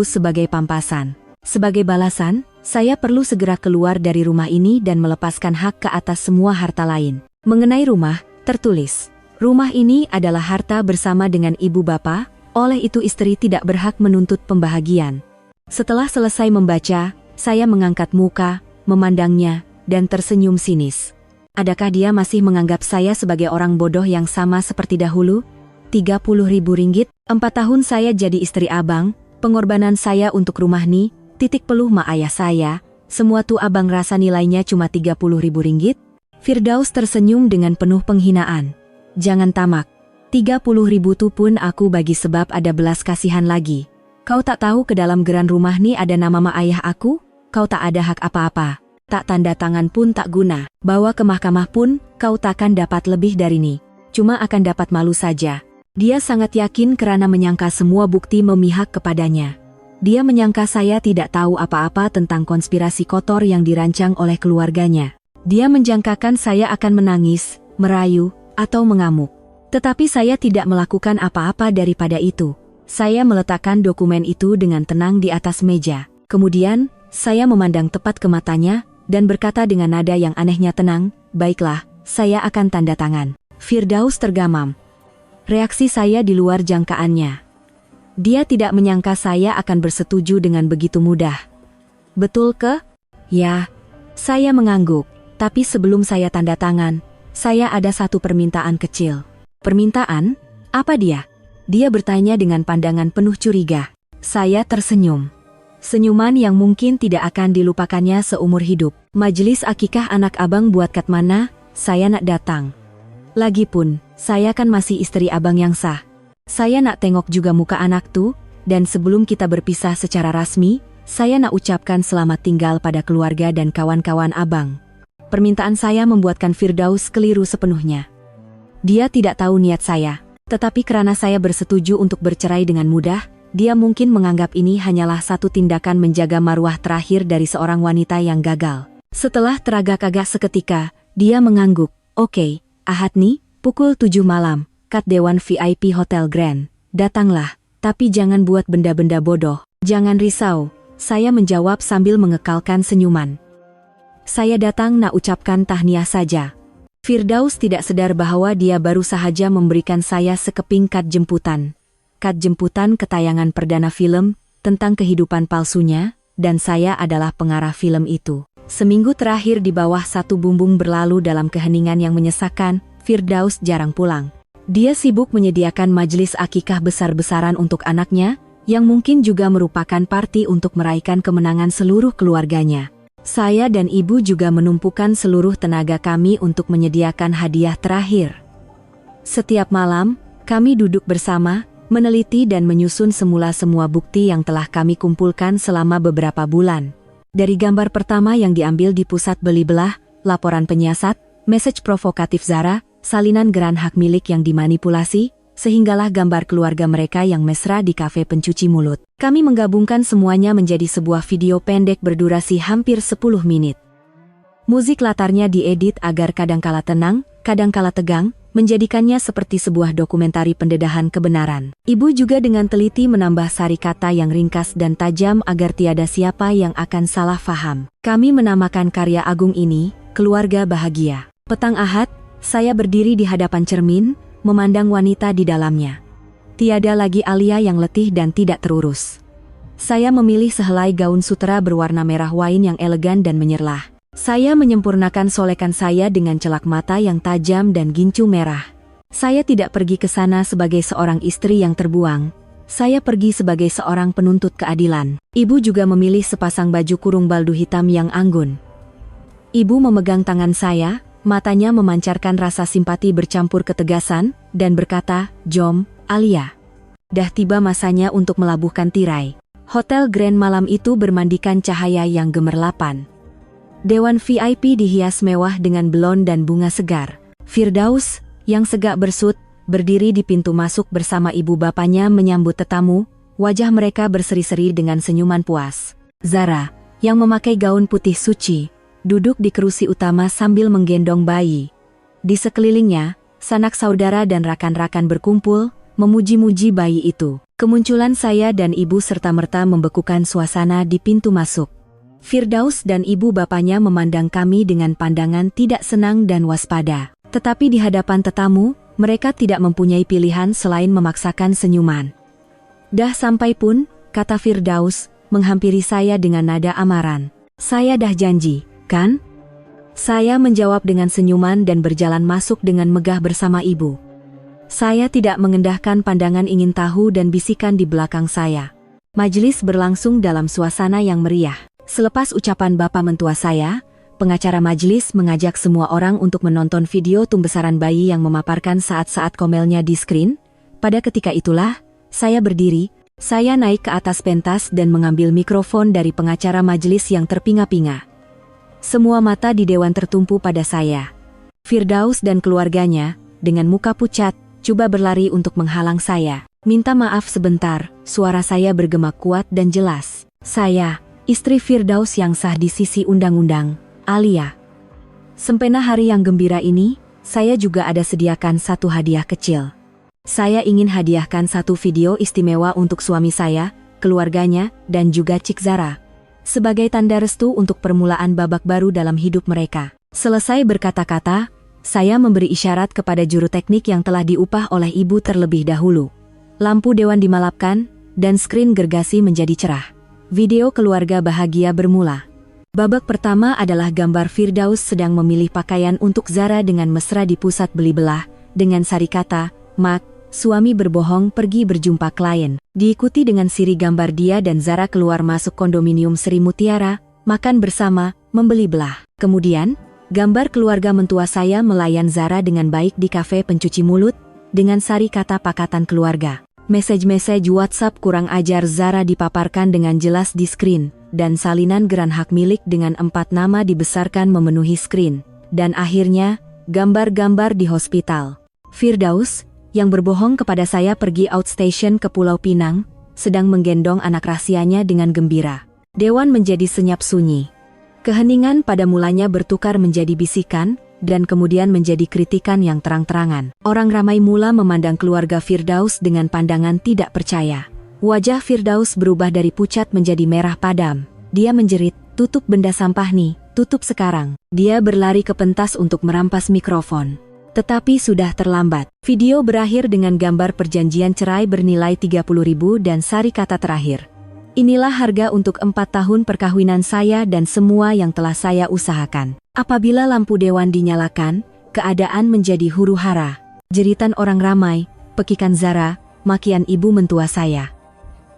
A: sebagai pampasan. Sebagai balasan, saya perlu segera keluar dari rumah ini dan melepaskan hak ke atas semua harta lain. Mengenai rumah, tertulis, rumah ini adalah harta bersama dengan ibu bapa, oleh itu istri tidak berhak menuntut pembahagian. Setelah selesai membaca, saya mengangkat muka, memandangnya, dan tersenyum sinis. Adakah dia masih menganggap saya sebagai orang bodoh yang sama seperti dahulu? 30.000 ringgit, 4 tahun saya jadi istri abang, pengorbanan saya untuk rumah ni, titik peluh mak ayah saya, semua tuh abang rasa nilainya cuma 30.000 ringgit? Firdaus tersenyum dengan penuh penghinaan. Jangan tamak, 30.000 tuh pun aku bagi sebab ada belas kasihan lagi. Kau tak tahu ke dalam geran rumah ni ada nama mak ayah aku? Kau tak ada hak apa-apa. Tak tanda tangan pun tak guna. Bawa ke mahkamah pun, kau takkan dapat lebih dari ni. Cuma akan dapat malu saja. Dia sangat yakin karena menyangka semua bukti memihak kepadanya. Dia menyangka saya tidak tahu apa-apa tentang konspirasi kotor yang dirancang oleh keluarganya. Dia menjangkakan saya akan menangis, merayu, atau mengamuk. Tetapi saya tidak melakukan apa-apa daripada itu. Saya meletakkan dokumen itu dengan tenang di atas meja. Kemudian, saya memandang tepat ke matanya, dan berkata dengan nada yang anehnya tenang, baiklah, saya akan tanda tangan. Firdaus tergamam. Reaksi saya di luar jangkaannya. Dia tidak menyangka saya akan bersetuju dengan begitu mudah. Betul ke? Ya. Saya mengangguk, tapi sebelum saya tanda tangan, saya ada satu permintaan kecil. Permintaan? Apa dia? Dia bertanya dengan pandangan penuh curiga. Saya tersenyum. Senyuman yang mungkin tidak akan dilupakannya seumur hidup. Majelis akikah anak abang buat kat mana, saya nak datang. Lagipun, saya kan masih istri abang yang sah. Saya nak tengok juga muka anak tuh, dan sebelum kita berpisah secara rasmi, saya nak ucapkan selamat tinggal pada keluarga dan kawan-kawan abang. Permintaan saya membuatkan Firdaus keliru sepenuhnya. Dia tidak tahu niat saya. Tetapi karena saya bersetuju untuk bercerai dengan mudah, dia mungkin menganggap ini hanyalah satu tindakan menjaga maruah terakhir dari seorang wanita yang gagal. Setelah teragak-agak seketika, dia mengangguk. Oke, Ahad nih, pukul 7 malam, kat Dewan VIP Hotel Grand. Datanglah, tapi jangan buat benda-benda bodoh. Jangan risau, saya menjawab sambil mengekalkan senyuman. Saya datang nak ucapkan tahniah saja. Firdaus tidak sadar bahwa dia baru sahaja memberikan saya sekeping kad jemputan. Kad jemputan ketayangan perdana film tentang kehidupan palsunya, dan saya adalah pengarah film itu. Seminggu terakhir di bawah satu bumbung berlalu dalam keheningan yang menyesakan, Firdaus jarang pulang. Dia sibuk menyediakan majelis akikah besar-besaran untuk anaknya, yang mungkin juga merupakan parti untuk meraihkan kemenangan seluruh keluarganya. Saya dan ibu juga menumpukan seluruh tenaga kami untuk menyediakan hadiah terakhir. Setiap malam, kami duduk bersama, meneliti dan menyusun semula semua bukti yang telah kami kumpulkan selama beberapa bulan. Dari gambar pertama yang diambil di pusat beli belah, laporan penyiasat, message provokatif Zara, salinan geran hak milik yang dimanipulasi, sehinggalah gambar keluarga mereka yang mesra di kafe pencuci mulut. Kami menggabungkan semuanya menjadi sebuah video pendek berdurasi hampir 10 menit. Musik latarnya diedit agar kadangkala tenang, kadangkala tegang, menjadikannya seperti sebuah dokumentari pendedahan kebenaran. Ibu juga dengan teliti menambah sari kata yang ringkas dan tajam agar tiada siapa yang akan salah faham. Kami menamakan karya agung ini, Keluarga Bahagia. Petang Ahad, saya berdiri di hadapan cermin, memandang wanita di dalamnya. Tiada lagi Alia yang letih dan tidak terurus. Saya memilih sehelai gaun sutera berwarna merah wain yang elegan dan menyerlah. Saya menyempurnakan solekan saya dengan celak mata yang tajam dan gincu merah. Saya tidak pergi ke sana sebagai seorang istri yang terbuang. Saya pergi sebagai seorang penuntut keadilan. Ibu juga memilih sepasang baju kurung baldu hitam yang anggun. Ibu memegang tangan saya, matanya memancarkan rasa simpati bercampur ketegasan, dan berkata, "Jom, Alia. Dah tiba masanya untuk melabuhkan tirai." Hotel Grand malam itu bermandikan cahaya yang gemerlapan. Dewan VIP dihias mewah dengan belon dan bunga segar. Firdaus, yang segak bersut, berdiri di pintu masuk bersama ibu bapaknya menyambut tetamu, wajah mereka berseri-seri dengan senyuman puas. Zara, yang memakai gaun putih suci, duduk di kerusi utama sambil menggendong bayi. Di sekelilingnya, sanak saudara dan rakan-rakan berkumpul, memuji-muji bayi itu. Kemunculan saya dan ibu serta-merta membekukan suasana di pintu masuk. Firdaus dan ibu bapaknya memandang kami dengan pandangan tidak senang dan waspada. Tetapi di hadapan tetamu, mereka tidak mempunyai pilihan selain memaksakan senyuman. "Dah sampai pun," kata Firdaus, menghampiri saya dengan nada amaran. "Saya dah janji, kan?" Saya menjawab dengan senyuman dan berjalan masuk dengan megah bersama ibu. Saya tidak mengendahkan pandangan ingin tahu dan bisikan di belakang saya. Majelis berlangsung dalam suasana yang meriah. Selepas ucapan bapak mentua saya, pengacara majelis mengajak semua orang untuk menonton video tumbesaran bayi yang memaparkan saat-saat komelnya di skrin. Pada ketika itulah, saya berdiri, saya naik ke atas pentas dan mengambil mikrofon dari pengacara majelis yang terpinga-pinga. Semua mata di dewan tertumpu pada saya. Firdaus dan keluarganya, dengan muka pucat, coba berlari untuk menghalang saya. "Minta maaf sebentar," suara saya bergema kuat dan jelas. "Saya, istri Firdaus yang sah di sisi undang-undang, Alia." Sempena hari yang gembira ini, saya juga ada sediakan satu hadiah kecil. Saya ingin hadiahkan satu video istimewa untuk suami saya, keluarganya, dan juga Cik Zara. Sebagai tanda restu untuk permulaan babak baru dalam hidup mereka. Selesai berkata-kata, saya memberi isyarat kepada juru teknik yang telah diupah oleh ibu terlebih dahulu. Lampu dewan dimalapkan, dan skrin gergasi menjadi cerah. Video Keluarga Bahagia bermula. Babak pertama adalah gambar Firdaus sedang memilih pakaian untuk Zara dengan mesra di pusat beli belah, dengan sari kata, "Mak, suami berbohong pergi berjumpa klien." Diikuti dengan siri gambar dia dan Zara keluar masuk kondominium Sri Mutiara, makan bersama, membeli belah. Kemudian, gambar keluarga mentua saya melayan Zara dengan baik di kafe pencuci mulut, dengan sari kata pakatan keluarga. Mesej-mesej WhatsApp kurang ajar Zara dipaparkan dengan jelas di skrin, dan salinan geran hak milik dengan 4 nama dibesarkan memenuhi skrin. Dan akhirnya, gambar-gambar di hospital. Firdaus, yang berbohong kepada saya pergi outstation ke Pulau Pinang, sedang menggendong anak rahasianya dengan gembira. Dewan menjadi senyap sunyi. Keheningan pada mulanya bertukar menjadi bisikan, dan kemudian menjadi kritikan yang terang-terangan. Orang ramai mula memandang keluarga Firdaus dengan pandangan tidak percaya. Wajah Firdaus berubah dari pucat menjadi merah padam. Dia menjerit, "Tutup benda sampah nih, tutup sekarang." Dia berlari ke pentas untuk merampas mikrofon. Tetapi sudah terlambat. Video berakhir dengan gambar perjanjian cerai bernilai 30.000 dan sari kata terakhir. "Inilah harga untuk 4 tahun perkawinan saya dan semua yang telah saya usahakan." Apabila lampu dewan dinyalakan, keadaan menjadi huru-hara. Jeritan orang ramai, pekikan Zara, makian ibu mentua saya.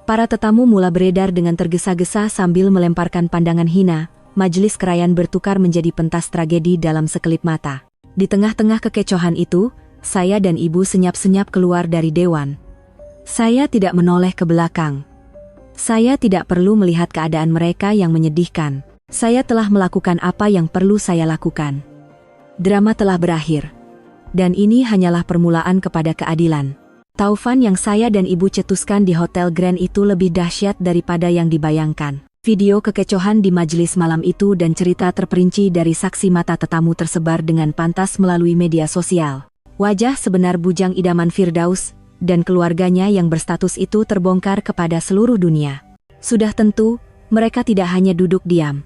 A: Para tetamu mula beredar dengan tergesa-gesa sambil melemparkan pandangan hina. Majelis kerayan bertukar menjadi pentas tragedi dalam sekelip mata. Di tengah-tengah kekecohan itu, saya dan ibu senyap-senyap keluar dari dewan. Saya tidak menoleh ke belakang. Saya tidak perlu melihat keadaan mereka yang menyedihkan. Saya telah melakukan apa yang perlu saya lakukan. Drama telah berakhir. Dan ini hanyalah permulaan kepada keadilan. Taufan yang saya dan ibu cetuskan di Hotel Grand itu lebih dahsyat daripada yang dibayangkan. Video kekecohan di majelis malam itu dan cerita terperinci dari saksi mata tetamu tersebar dengan pantas melalui media sosial. Wajah sebenar bujang idaman Firdaus dan keluarganya yang berstatus itu terbongkar kepada seluruh dunia. Sudah tentu, mereka tidak hanya duduk diam.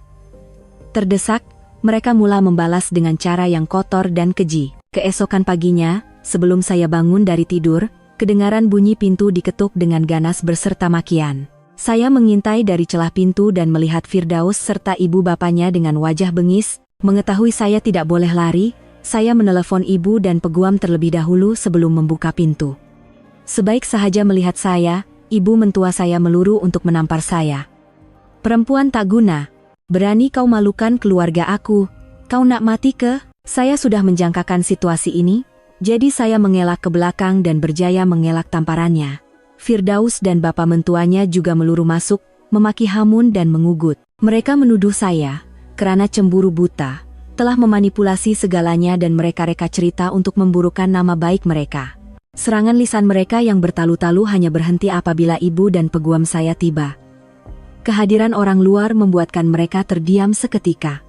A: Terdesak, mereka mula membalas dengan cara yang kotor dan keji. Keesokan paginya, sebelum saya bangun dari tidur, kedengaran bunyi pintu diketuk dengan ganas beserta makian. Saya mengintai dari celah pintu dan melihat Firdaus serta ibu bapaknya dengan wajah bengis. Mengetahui saya tidak boleh lari, saya menelepon ibu dan peguam terlebih dahulu sebelum membuka pintu. Sebaik sahaja melihat saya, ibu mentua saya meluru untuk menampar saya. "Perempuan tak guna, berani kau malukan keluarga aku, kau nak mati ke?" Saya sudah menjangkakan situasi ini, jadi saya mengelak ke belakang dan berjaya mengelak tamparannya. Firdaus dan bapak mentuanya juga meluru masuk, memaki hamun dan mengugut. Mereka menuduh saya, karena cemburu buta, telah memanipulasi segalanya dan mereka-reka cerita untuk memburukkan nama baik mereka. Serangan lisan mereka yang bertalu-talu hanya berhenti apabila ibu dan peguam saya tiba. Kehadiran orang luar membuatkan mereka terdiam seketika.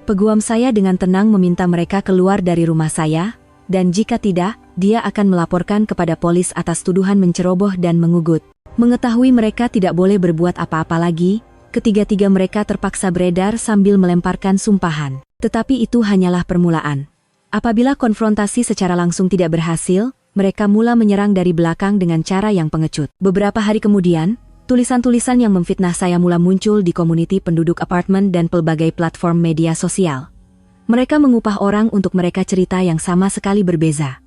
A: Peguam saya dengan tenang meminta mereka keluar dari rumah saya, dan jika tidak, dia akan melaporkan kepada polis atas tuduhan menceroboh dan mengugut. Mengetahui mereka tidak boleh berbuat apa-apa lagi, ketiga-tiga mereka terpaksa beredar sambil melemparkan sumpahan. Tetapi itu hanyalah permulaan. Apabila konfrontasi secara langsung tidak berhasil, mereka mula menyerang dari belakang dengan cara yang pengecut. Beberapa hari kemudian, tulisan-tulisan yang memfitnah saya mula muncul di komuniti penduduk apartemen dan pelbagai platform media sosial. Mereka mengupah orang untuk mereka cerita yang sama sekali berbeza.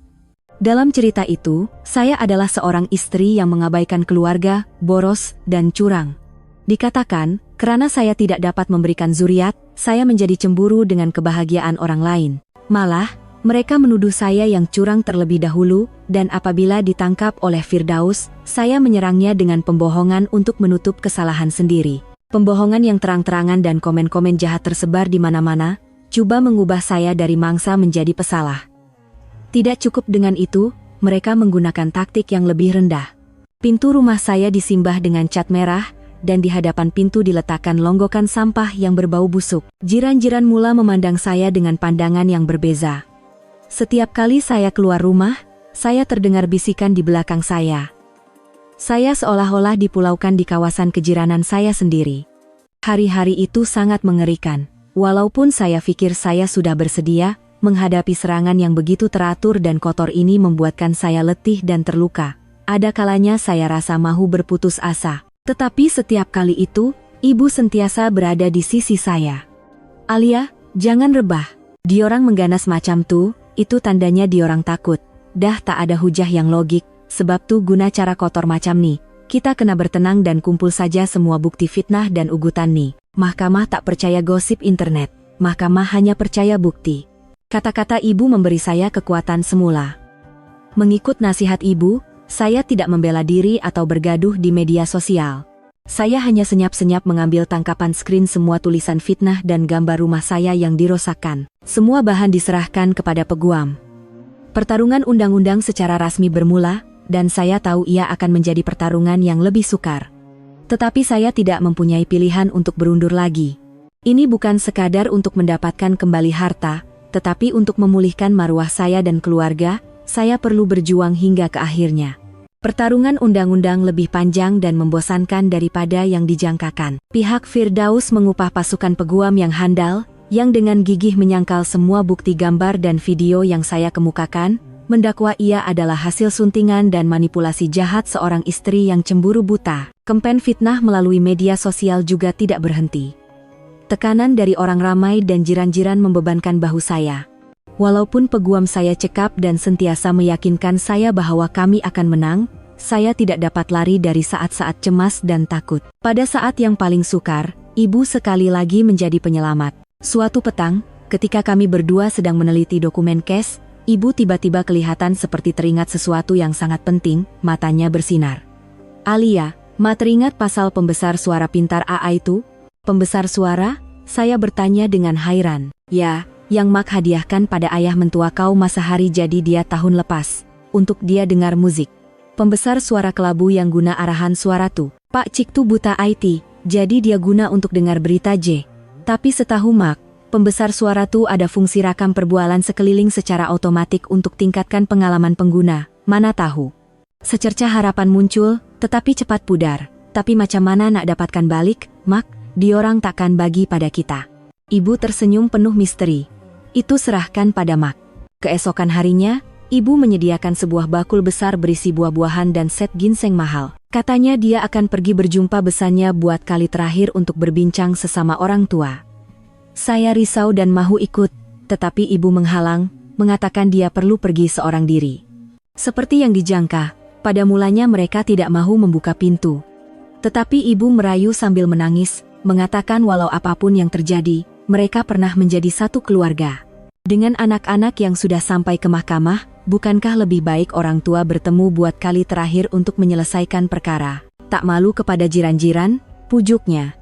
A: Dalam cerita itu, saya adalah seorang istri yang mengabaikan keluarga, boros, dan curang. Dikatakan, karena saya tidak dapat memberikan zuriat, saya menjadi cemburu dengan kebahagiaan orang lain. Malah, mereka menuduh saya yang curang terlebih dahulu, dan apabila ditangkap oleh Firdaus, saya menyerangnya dengan pembohongan untuk menutup kesalahan sendiri. Pembohongan yang terang-terangan dan komen-komen jahat tersebar di mana-mana, coba mengubah saya dari mangsa menjadi pesalah. Tidak cukup dengan itu, mereka menggunakan taktik yang lebih rendah. Pintu rumah saya disimbah dengan cat merah, dan di hadapan pintu diletakkan longgokan sampah yang berbau busuk. Jiran-jiran mula memandang saya dengan pandangan yang berbeza. Setiap kali saya keluar rumah, saya terdengar bisikan di belakang saya. Saya seolah-olah dipulaukan di kawasan kejiranan saya sendiri. Hari-hari itu sangat mengerikan. Walaupun saya pikir saya sudah bersedia, menghadapi serangan yang begitu teratur dan kotor ini membuatkan saya letih dan terluka. Ada kalanya saya rasa mahu berputus asa. Tetapi setiap kali itu, ibu sentiasa berada di sisi saya. "Alia, jangan rebah. Diorang mengganas macam tuh, itu tandanya diorang takut. Dah tak ada hujah yang logik, sebab tuh guna cara kotor macam nih. Kita kena bertenang dan kumpul saja semua bukti fitnah dan ugutan nih. Mahkamah tak percaya gosip internet. Mahkamah hanya percaya bukti." Kata-kata ibu memberi saya kekuatan semula. Mengikut nasihat ibu, saya tidak membela diri atau bergaduh di media sosial. Saya hanya senyap-senyap mengambil tangkapan skrin semua tulisan fitnah dan gambar rumah saya yang dirosakkan. Semua bahan diserahkan kepada peguam. Pertarungan undang-undang secara rasmi bermula, dan saya tahu ia akan menjadi pertarungan yang lebih sukar. Tetapi saya tidak mempunyai pilihan untuk berundur lagi. Ini bukan sekadar untuk mendapatkan kembali harta, tetapi untuk memulihkan marwah saya dan keluarga, saya perlu berjuang hingga ke akhirnya. Pertarungan undang-undang lebih panjang dan membosankan daripada yang dijangkakan. Pihak Firdaus mengupah pasukan peguam yang handal, yang dengan gigih menyangkal semua bukti gambar dan video yang saya kemukakan, mendakwa ia adalah hasil suntingan dan manipulasi jahat seorang istri yang cemburu buta. Kempen fitnah melalui media sosial juga tidak berhenti. Tekanan dari orang ramai dan jiran-jiran membebankan bahu saya. Walaupun peguam saya cekap dan sentiasa meyakinkan saya bahwa kami akan menang, saya tidak dapat lari dari saat-saat cemas dan takut. Pada saat yang paling sukar, ibu sekali lagi menjadi penyelamat. Suatu petang, ketika kami berdua sedang meneliti dokumen cash, ibu tiba-tiba kelihatan seperti teringat sesuatu yang sangat penting, matanya bersinar. "Alia, ma teringat pasal pembesar suara pintar AA itu?" "Pembesar suara?" Saya bertanya dengan hairan. "Ya, yang mak hadiahkan pada ayah mentua kau masa hari jadi dia tahun lepas, untuk dia dengar musik. Pembesar suara kelabu yang guna arahan suara tuh. Pak Cik tuh buta IT, jadi dia guna untuk dengar berita J. Tapi setahu mak, Pembesar suara tuh ada fungsi rakam perbualan sekeliling secara otomatik untuk tingkatkan pengalaman pengguna, mana tahu. Secercah harapan muncul, tetapi cepat pudar. Tapi macam mana nak dapatkan balik, Mak? Diorang takkan bagi pada kita. Ibu tersenyum penuh misteri. Itu serahkan pada Mak. Keesokan harinya, ibu menyediakan sebuah bakul besar berisi buah-buahan dan set ginseng mahal. Katanya dia akan pergi berjumpa besannya buat kali terakhir untuk berbincang sesama orang tua. Saya risau dan mahu ikut, tetapi ibu menghalang, mengatakan dia perlu pergi seorang diri. Seperti yang dijangka, pada mulanya mereka tidak mahu membuka pintu. Tetapi ibu merayu sambil menangis, mengatakan walau apapun yang terjadi, mereka pernah menjadi satu keluarga. Dengan anak-anak yang sudah sampai ke mahkamah, bukankah lebih baik orang tua bertemu buat kali terakhir untuk menyelesaikan perkara? Tak malu kepada jiran-jiran, pujuknya.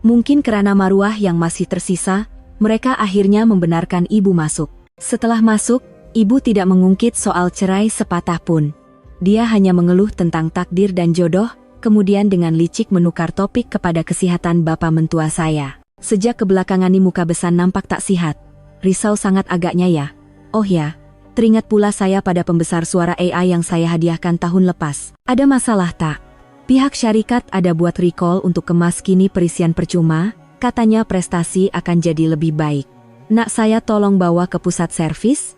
A: Mungkin karena maruah yang masih tersisa, mereka akhirnya membenarkan ibu masuk. Setelah masuk, ibu tidak mengungkit soal cerai sepatah pun. Dia hanya mengeluh tentang takdir dan jodoh, kemudian dengan licik menukar topik kepada kesehatan bapak mentua saya. Sejak kebelakangan ini muka besan nampak tak sihat. Risau sangat agaknya ya. Oh ya, teringat pula saya pada pembesar suara AI yang saya hadiahkan tahun lepas. Ada masalah tak? Pihak syarikat ada buat recall untuk kemas kini perisian percuma, katanya prestasi akan jadi lebih baik. Nak saya tolong bawa ke pusat servis?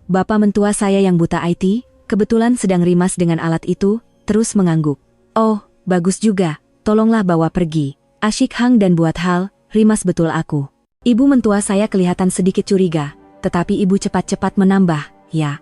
A: Bapak mentua saya yang buta IT, kebetulan sedang rimas dengan alat itu, terus mengangguk. Oh, bagus juga, tolonglah bawa pergi. Asyik hang dan buat hal, rimas betul aku. Ibu mentua saya kelihatan sedikit curiga, tetapi ibu cepat-cepat menambah, ya.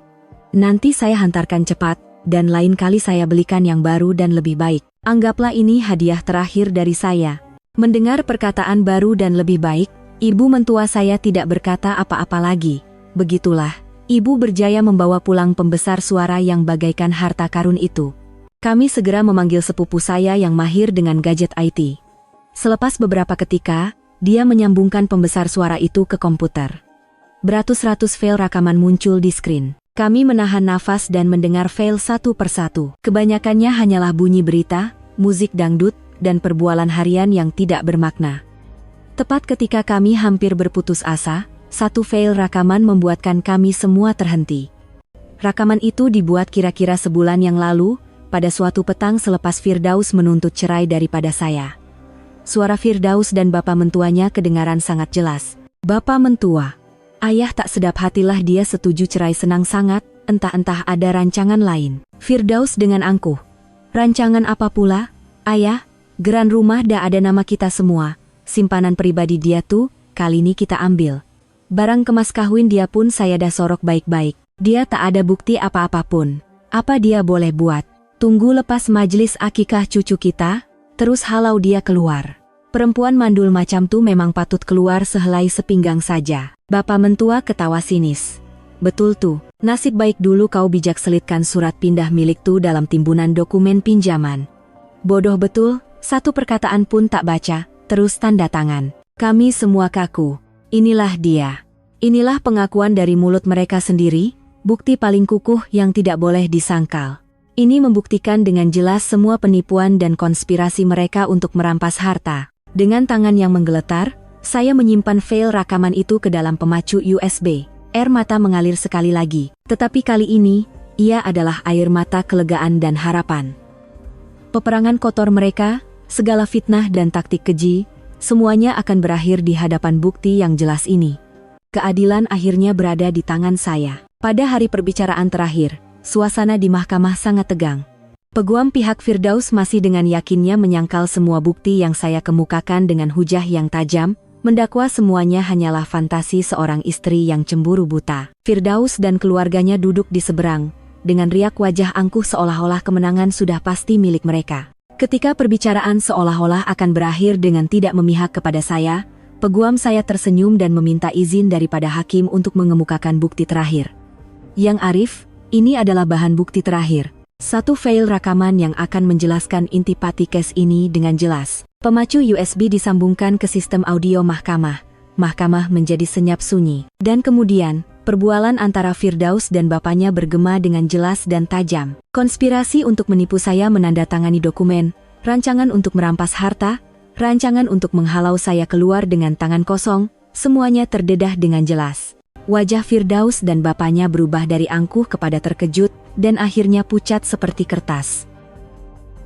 A: Nanti saya hantarkan cepat, dan lain kali saya belikan yang baru dan lebih baik. Anggaplah ini hadiah terakhir dari saya. Mendengar perkataan baru dan lebih baik, ibu mentua saya tidak berkata apa-apa lagi. Begitulah, ibu berjaya membawa pulang pembesar suara yang bagaikan harta karun itu. Kami segera memanggil sepupu saya yang mahir dengan gadget IT. Selepas beberapa ketika, dia menyambungkan pembesar suara itu ke komputer. Beratus-ratus file rakaman muncul di screen. Kami menahan nafas dan mendengar file satu persatu. Kebanyakannya hanyalah bunyi berita, musik dangdut, dan perbualan harian yang tidak bermakna. Tepat ketika kami hampir berputus asa, satu file rakaman membuatkan kami semua terhenti. Rakaman itu dibuat kira-kira sebulan yang lalu, pada suatu petang selepas Firdaus menuntut cerai daripada saya. Suara Firdaus dan bapak mentuanya kedengaran sangat jelas. Bapak mentua, ayah tak sedap hatilah dia setuju cerai senang sangat, entah-entah ada rancangan lain. Firdaus dengan angkuh. Rancangan apa pula? Ayah, geran rumah dah ada nama kita semua. Simpanan pribadi dia tuh, kali ini kita ambil. Barang kemas kawin dia pun saya dah sorok baik-baik. Dia tak ada bukti apa-apa pun. Apa dia boleh buat? Tunggu lepas majelis akikah cucu kita, terus halau dia keluar. Perempuan mandul macam tuh memang patut keluar sehelai sepinggang saja. Bapak mentua ketawa sinis. Betul tuh, nasib baik dulu kau bijak selitkan surat pindah milik tuh dalam timbunan dokumen pinjaman. Bodoh betul, satu perkataan pun tak baca, terus tanda tangan. Kami semua kaku. Inilah dia. Inilah pengakuan dari mulut mereka sendiri, bukti paling kukuh yang tidak boleh disangkal. Ini membuktikan dengan jelas semua penipuan dan konspirasi mereka untuk merampas harta. Dengan tangan yang menggeletar, saya menyimpan file rakaman itu ke dalam pemacu USB. Air mata mengalir sekali lagi, tetapi kali ini, ia adalah air mata kelegaan dan harapan. Peperangan kotor mereka, segala fitnah dan taktik keji, semuanya akan berakhir di hadapan bukti yang jelas ini. Keadilan akhirnya berada di tangan saya. Pada hari perbicaraan terakhir, suasana di mahkamah sangat tegang. Peguam pihak Firdaus masih dengan yakinnya menyangkal semua bukti yang saya kemukakan dengan hujah yang tajam, mendakwa semuanya hanyalah fantasi seorang istri yang cemburu buta. Firdaus dan keluarganya duduk di seberang, dengan riak wajah angkuh seolah-olah kemenangan sudah pasti milik mereka. Ketika perbicaraan seolah-olah akan berakhir dengan tidak memihak kepada saya, peguam saya tersenyum dan meminta izin daripada hakim untuk mengemukakan bukti terakhir. Yang Arif, ini adalah bahan bukti terakhir. Satu file rakaman yang akan menjelaskan intipati case ini dengan jelas. Pemacu USB disambungkan ke sistem audio mahkamah. Mahkamah menjadi senyap sunyi. Dan kemudian, perbualan antara Firdaus dan bapaknya bergema dengan jelas dan tajam. Konspirasi untuk menipu saya menandatangani dokumen, rancangan untuk merampas harta, rancangan untuk menghalau saya keluar dengan tangan kosong, Semuanya terdedah dengan jelas. Wajah Firdaus dan bapaknya berubah dari angkuh kepada terkejut, dan akhirnya pucat seperti kertas.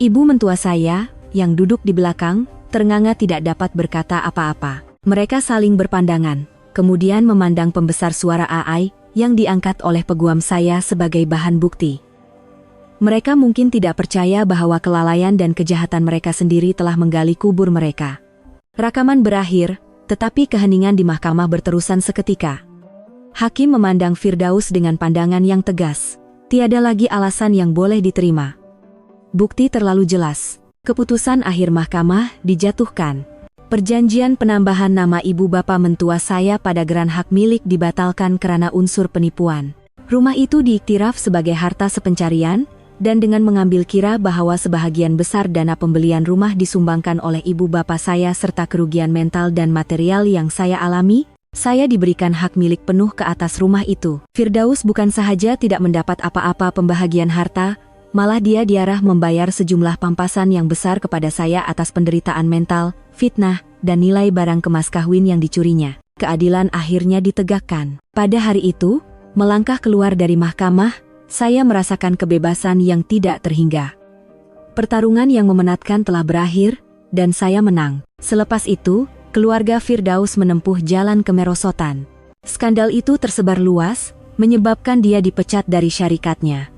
A: Ibu mentua saya, yang duduk di belakang, ternganga tidak dapat berkata apa-apa. Mereka saling berpandangan, kemudian memandang pembesar suara Aai, yang diangkat oleh peguam saya sebagai bahan bukti. Mereka mungkin tidak percaya bahwa kelalaian dan kejahatan mereka sendiri telah menggali kubur mereka. Rakaman berakhir, tetapi keheningan di mahkamah berterusan seketika. Hakim memandang Firdaus dengan pandangan yang tegas. Tiada lagi alasan yang boleh diterima. Bukti terlalu jelas. Keputusan akhir mahkamah dijatuhkan. Perjanjian penambahan nama ibu bapa mentua saya pada geran hak milik dibatalkan karena unsur penipuan. Rumah itu diiktiraf sebagai harta sepencarian, dan dengan mengambil kira bahwa sebahagian besar dana pembelian rumah disumbangkan oleh ibu bapa saya serta kerugian mental dan material yang saya alami, saya diberikan hak milik penuh ke atas rumah itu. Firdaus bukan sahaja tidak mendapat apa-apa pembahagian harta, malah dia diarah membayar sejumlah pampasan yang besar kepada saya atas penderitaan mental, fitnah, dan nilai barang kemas kawin yang dicurinya. Keadilan akhirnya ditegakkan. Pada hari itu, melangkah keluar dari mahkamah, saya merasakan kebebasan yang tidak terhingga. Pertarungan yang memenatkan telah berakhir, dan saya menang. Selepas itu, keluarga Firdaus menempuh jalan kemerosotan. Skandal itu tersebar luas, menyebabkan dia dipecat dari syarikatnya.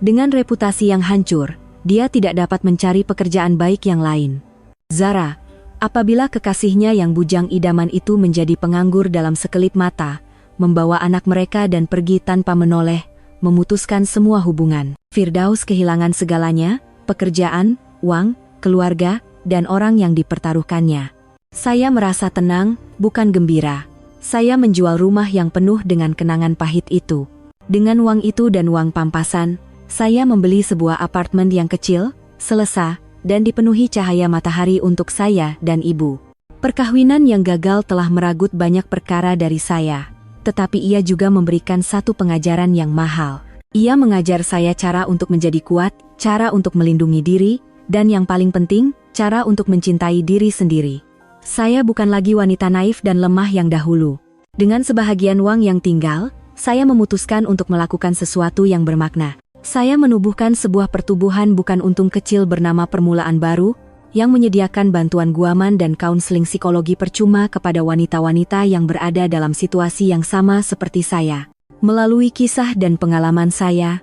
A: Dengan reputasi yang hancur, dia tidak dapat mencari pekerjaan baik yang lain. Zara, apabila kekasihnya yang bujang idaman itu menjadi penganggur dalam sekelip mata, membawa anak mereka dan pergi tanpa menoleh, memutuskan semua hubungan. Firdaus kehilangan segalanya, pekerjaan, uang, keluarga, dan orang yang dipertaruhkannya. Saya merasa tenang, bukan gembira. Saya menjual rumah yang penuh dengan kenangan pahit itu. Dengan uang itu dan uang pampasan, saya membeli sebuah apartemen yang kecil, selesa, dan dipenuhi cahaya matahari untuk saya dan ibu. Perkawinan yang gagal telah meragut banyak perkara dari saya. Tetapi ia juga memberikan satu pengajaran yang mahal. Ia mengajar saya cara untuk menjadi kuat, cara untuk melindungi diri, dan yang paling penting, cara untuk mencintai diri sendiri. Saya bukan lagi wanita naif dan lemah yang dahulu. Dengan sebahagian uang yang tinggal, saya memutuskan untuk melakukan sesuatu yang bermakna. Saya menubuhkan sebuah pertubuhan bukan untung kecil bernama Permulaan Baru, yang menyediakan bantuan guaman dan kaunseling psikologi percuma kepada wanita-wanita yang berada dalam situasi yang sama seperti saya. Melalui kisah dan pengalaman saya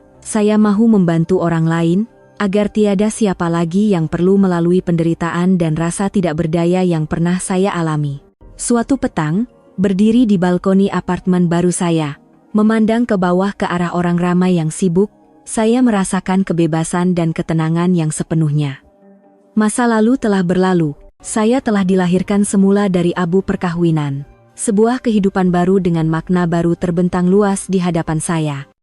A: mahu membantu orang lain, agar tiada siapa lagi yang perlu melalui penderitaan dan rasa tidak berdaya yang pernah saya alami. Suatu petang, berdiri di balkoni apartemen baru saya, memandang ke bawah ke arah orang ramai yang sibuk, saya merasakan kebebasan dan ketenangan yang sepenuhnya. Masa lalu telah berlalu, saya telah dilahirkan semula dari abu perkawinan. Sebuah kehidupan baru dengan makna baru terbentang luas di hadapan saya.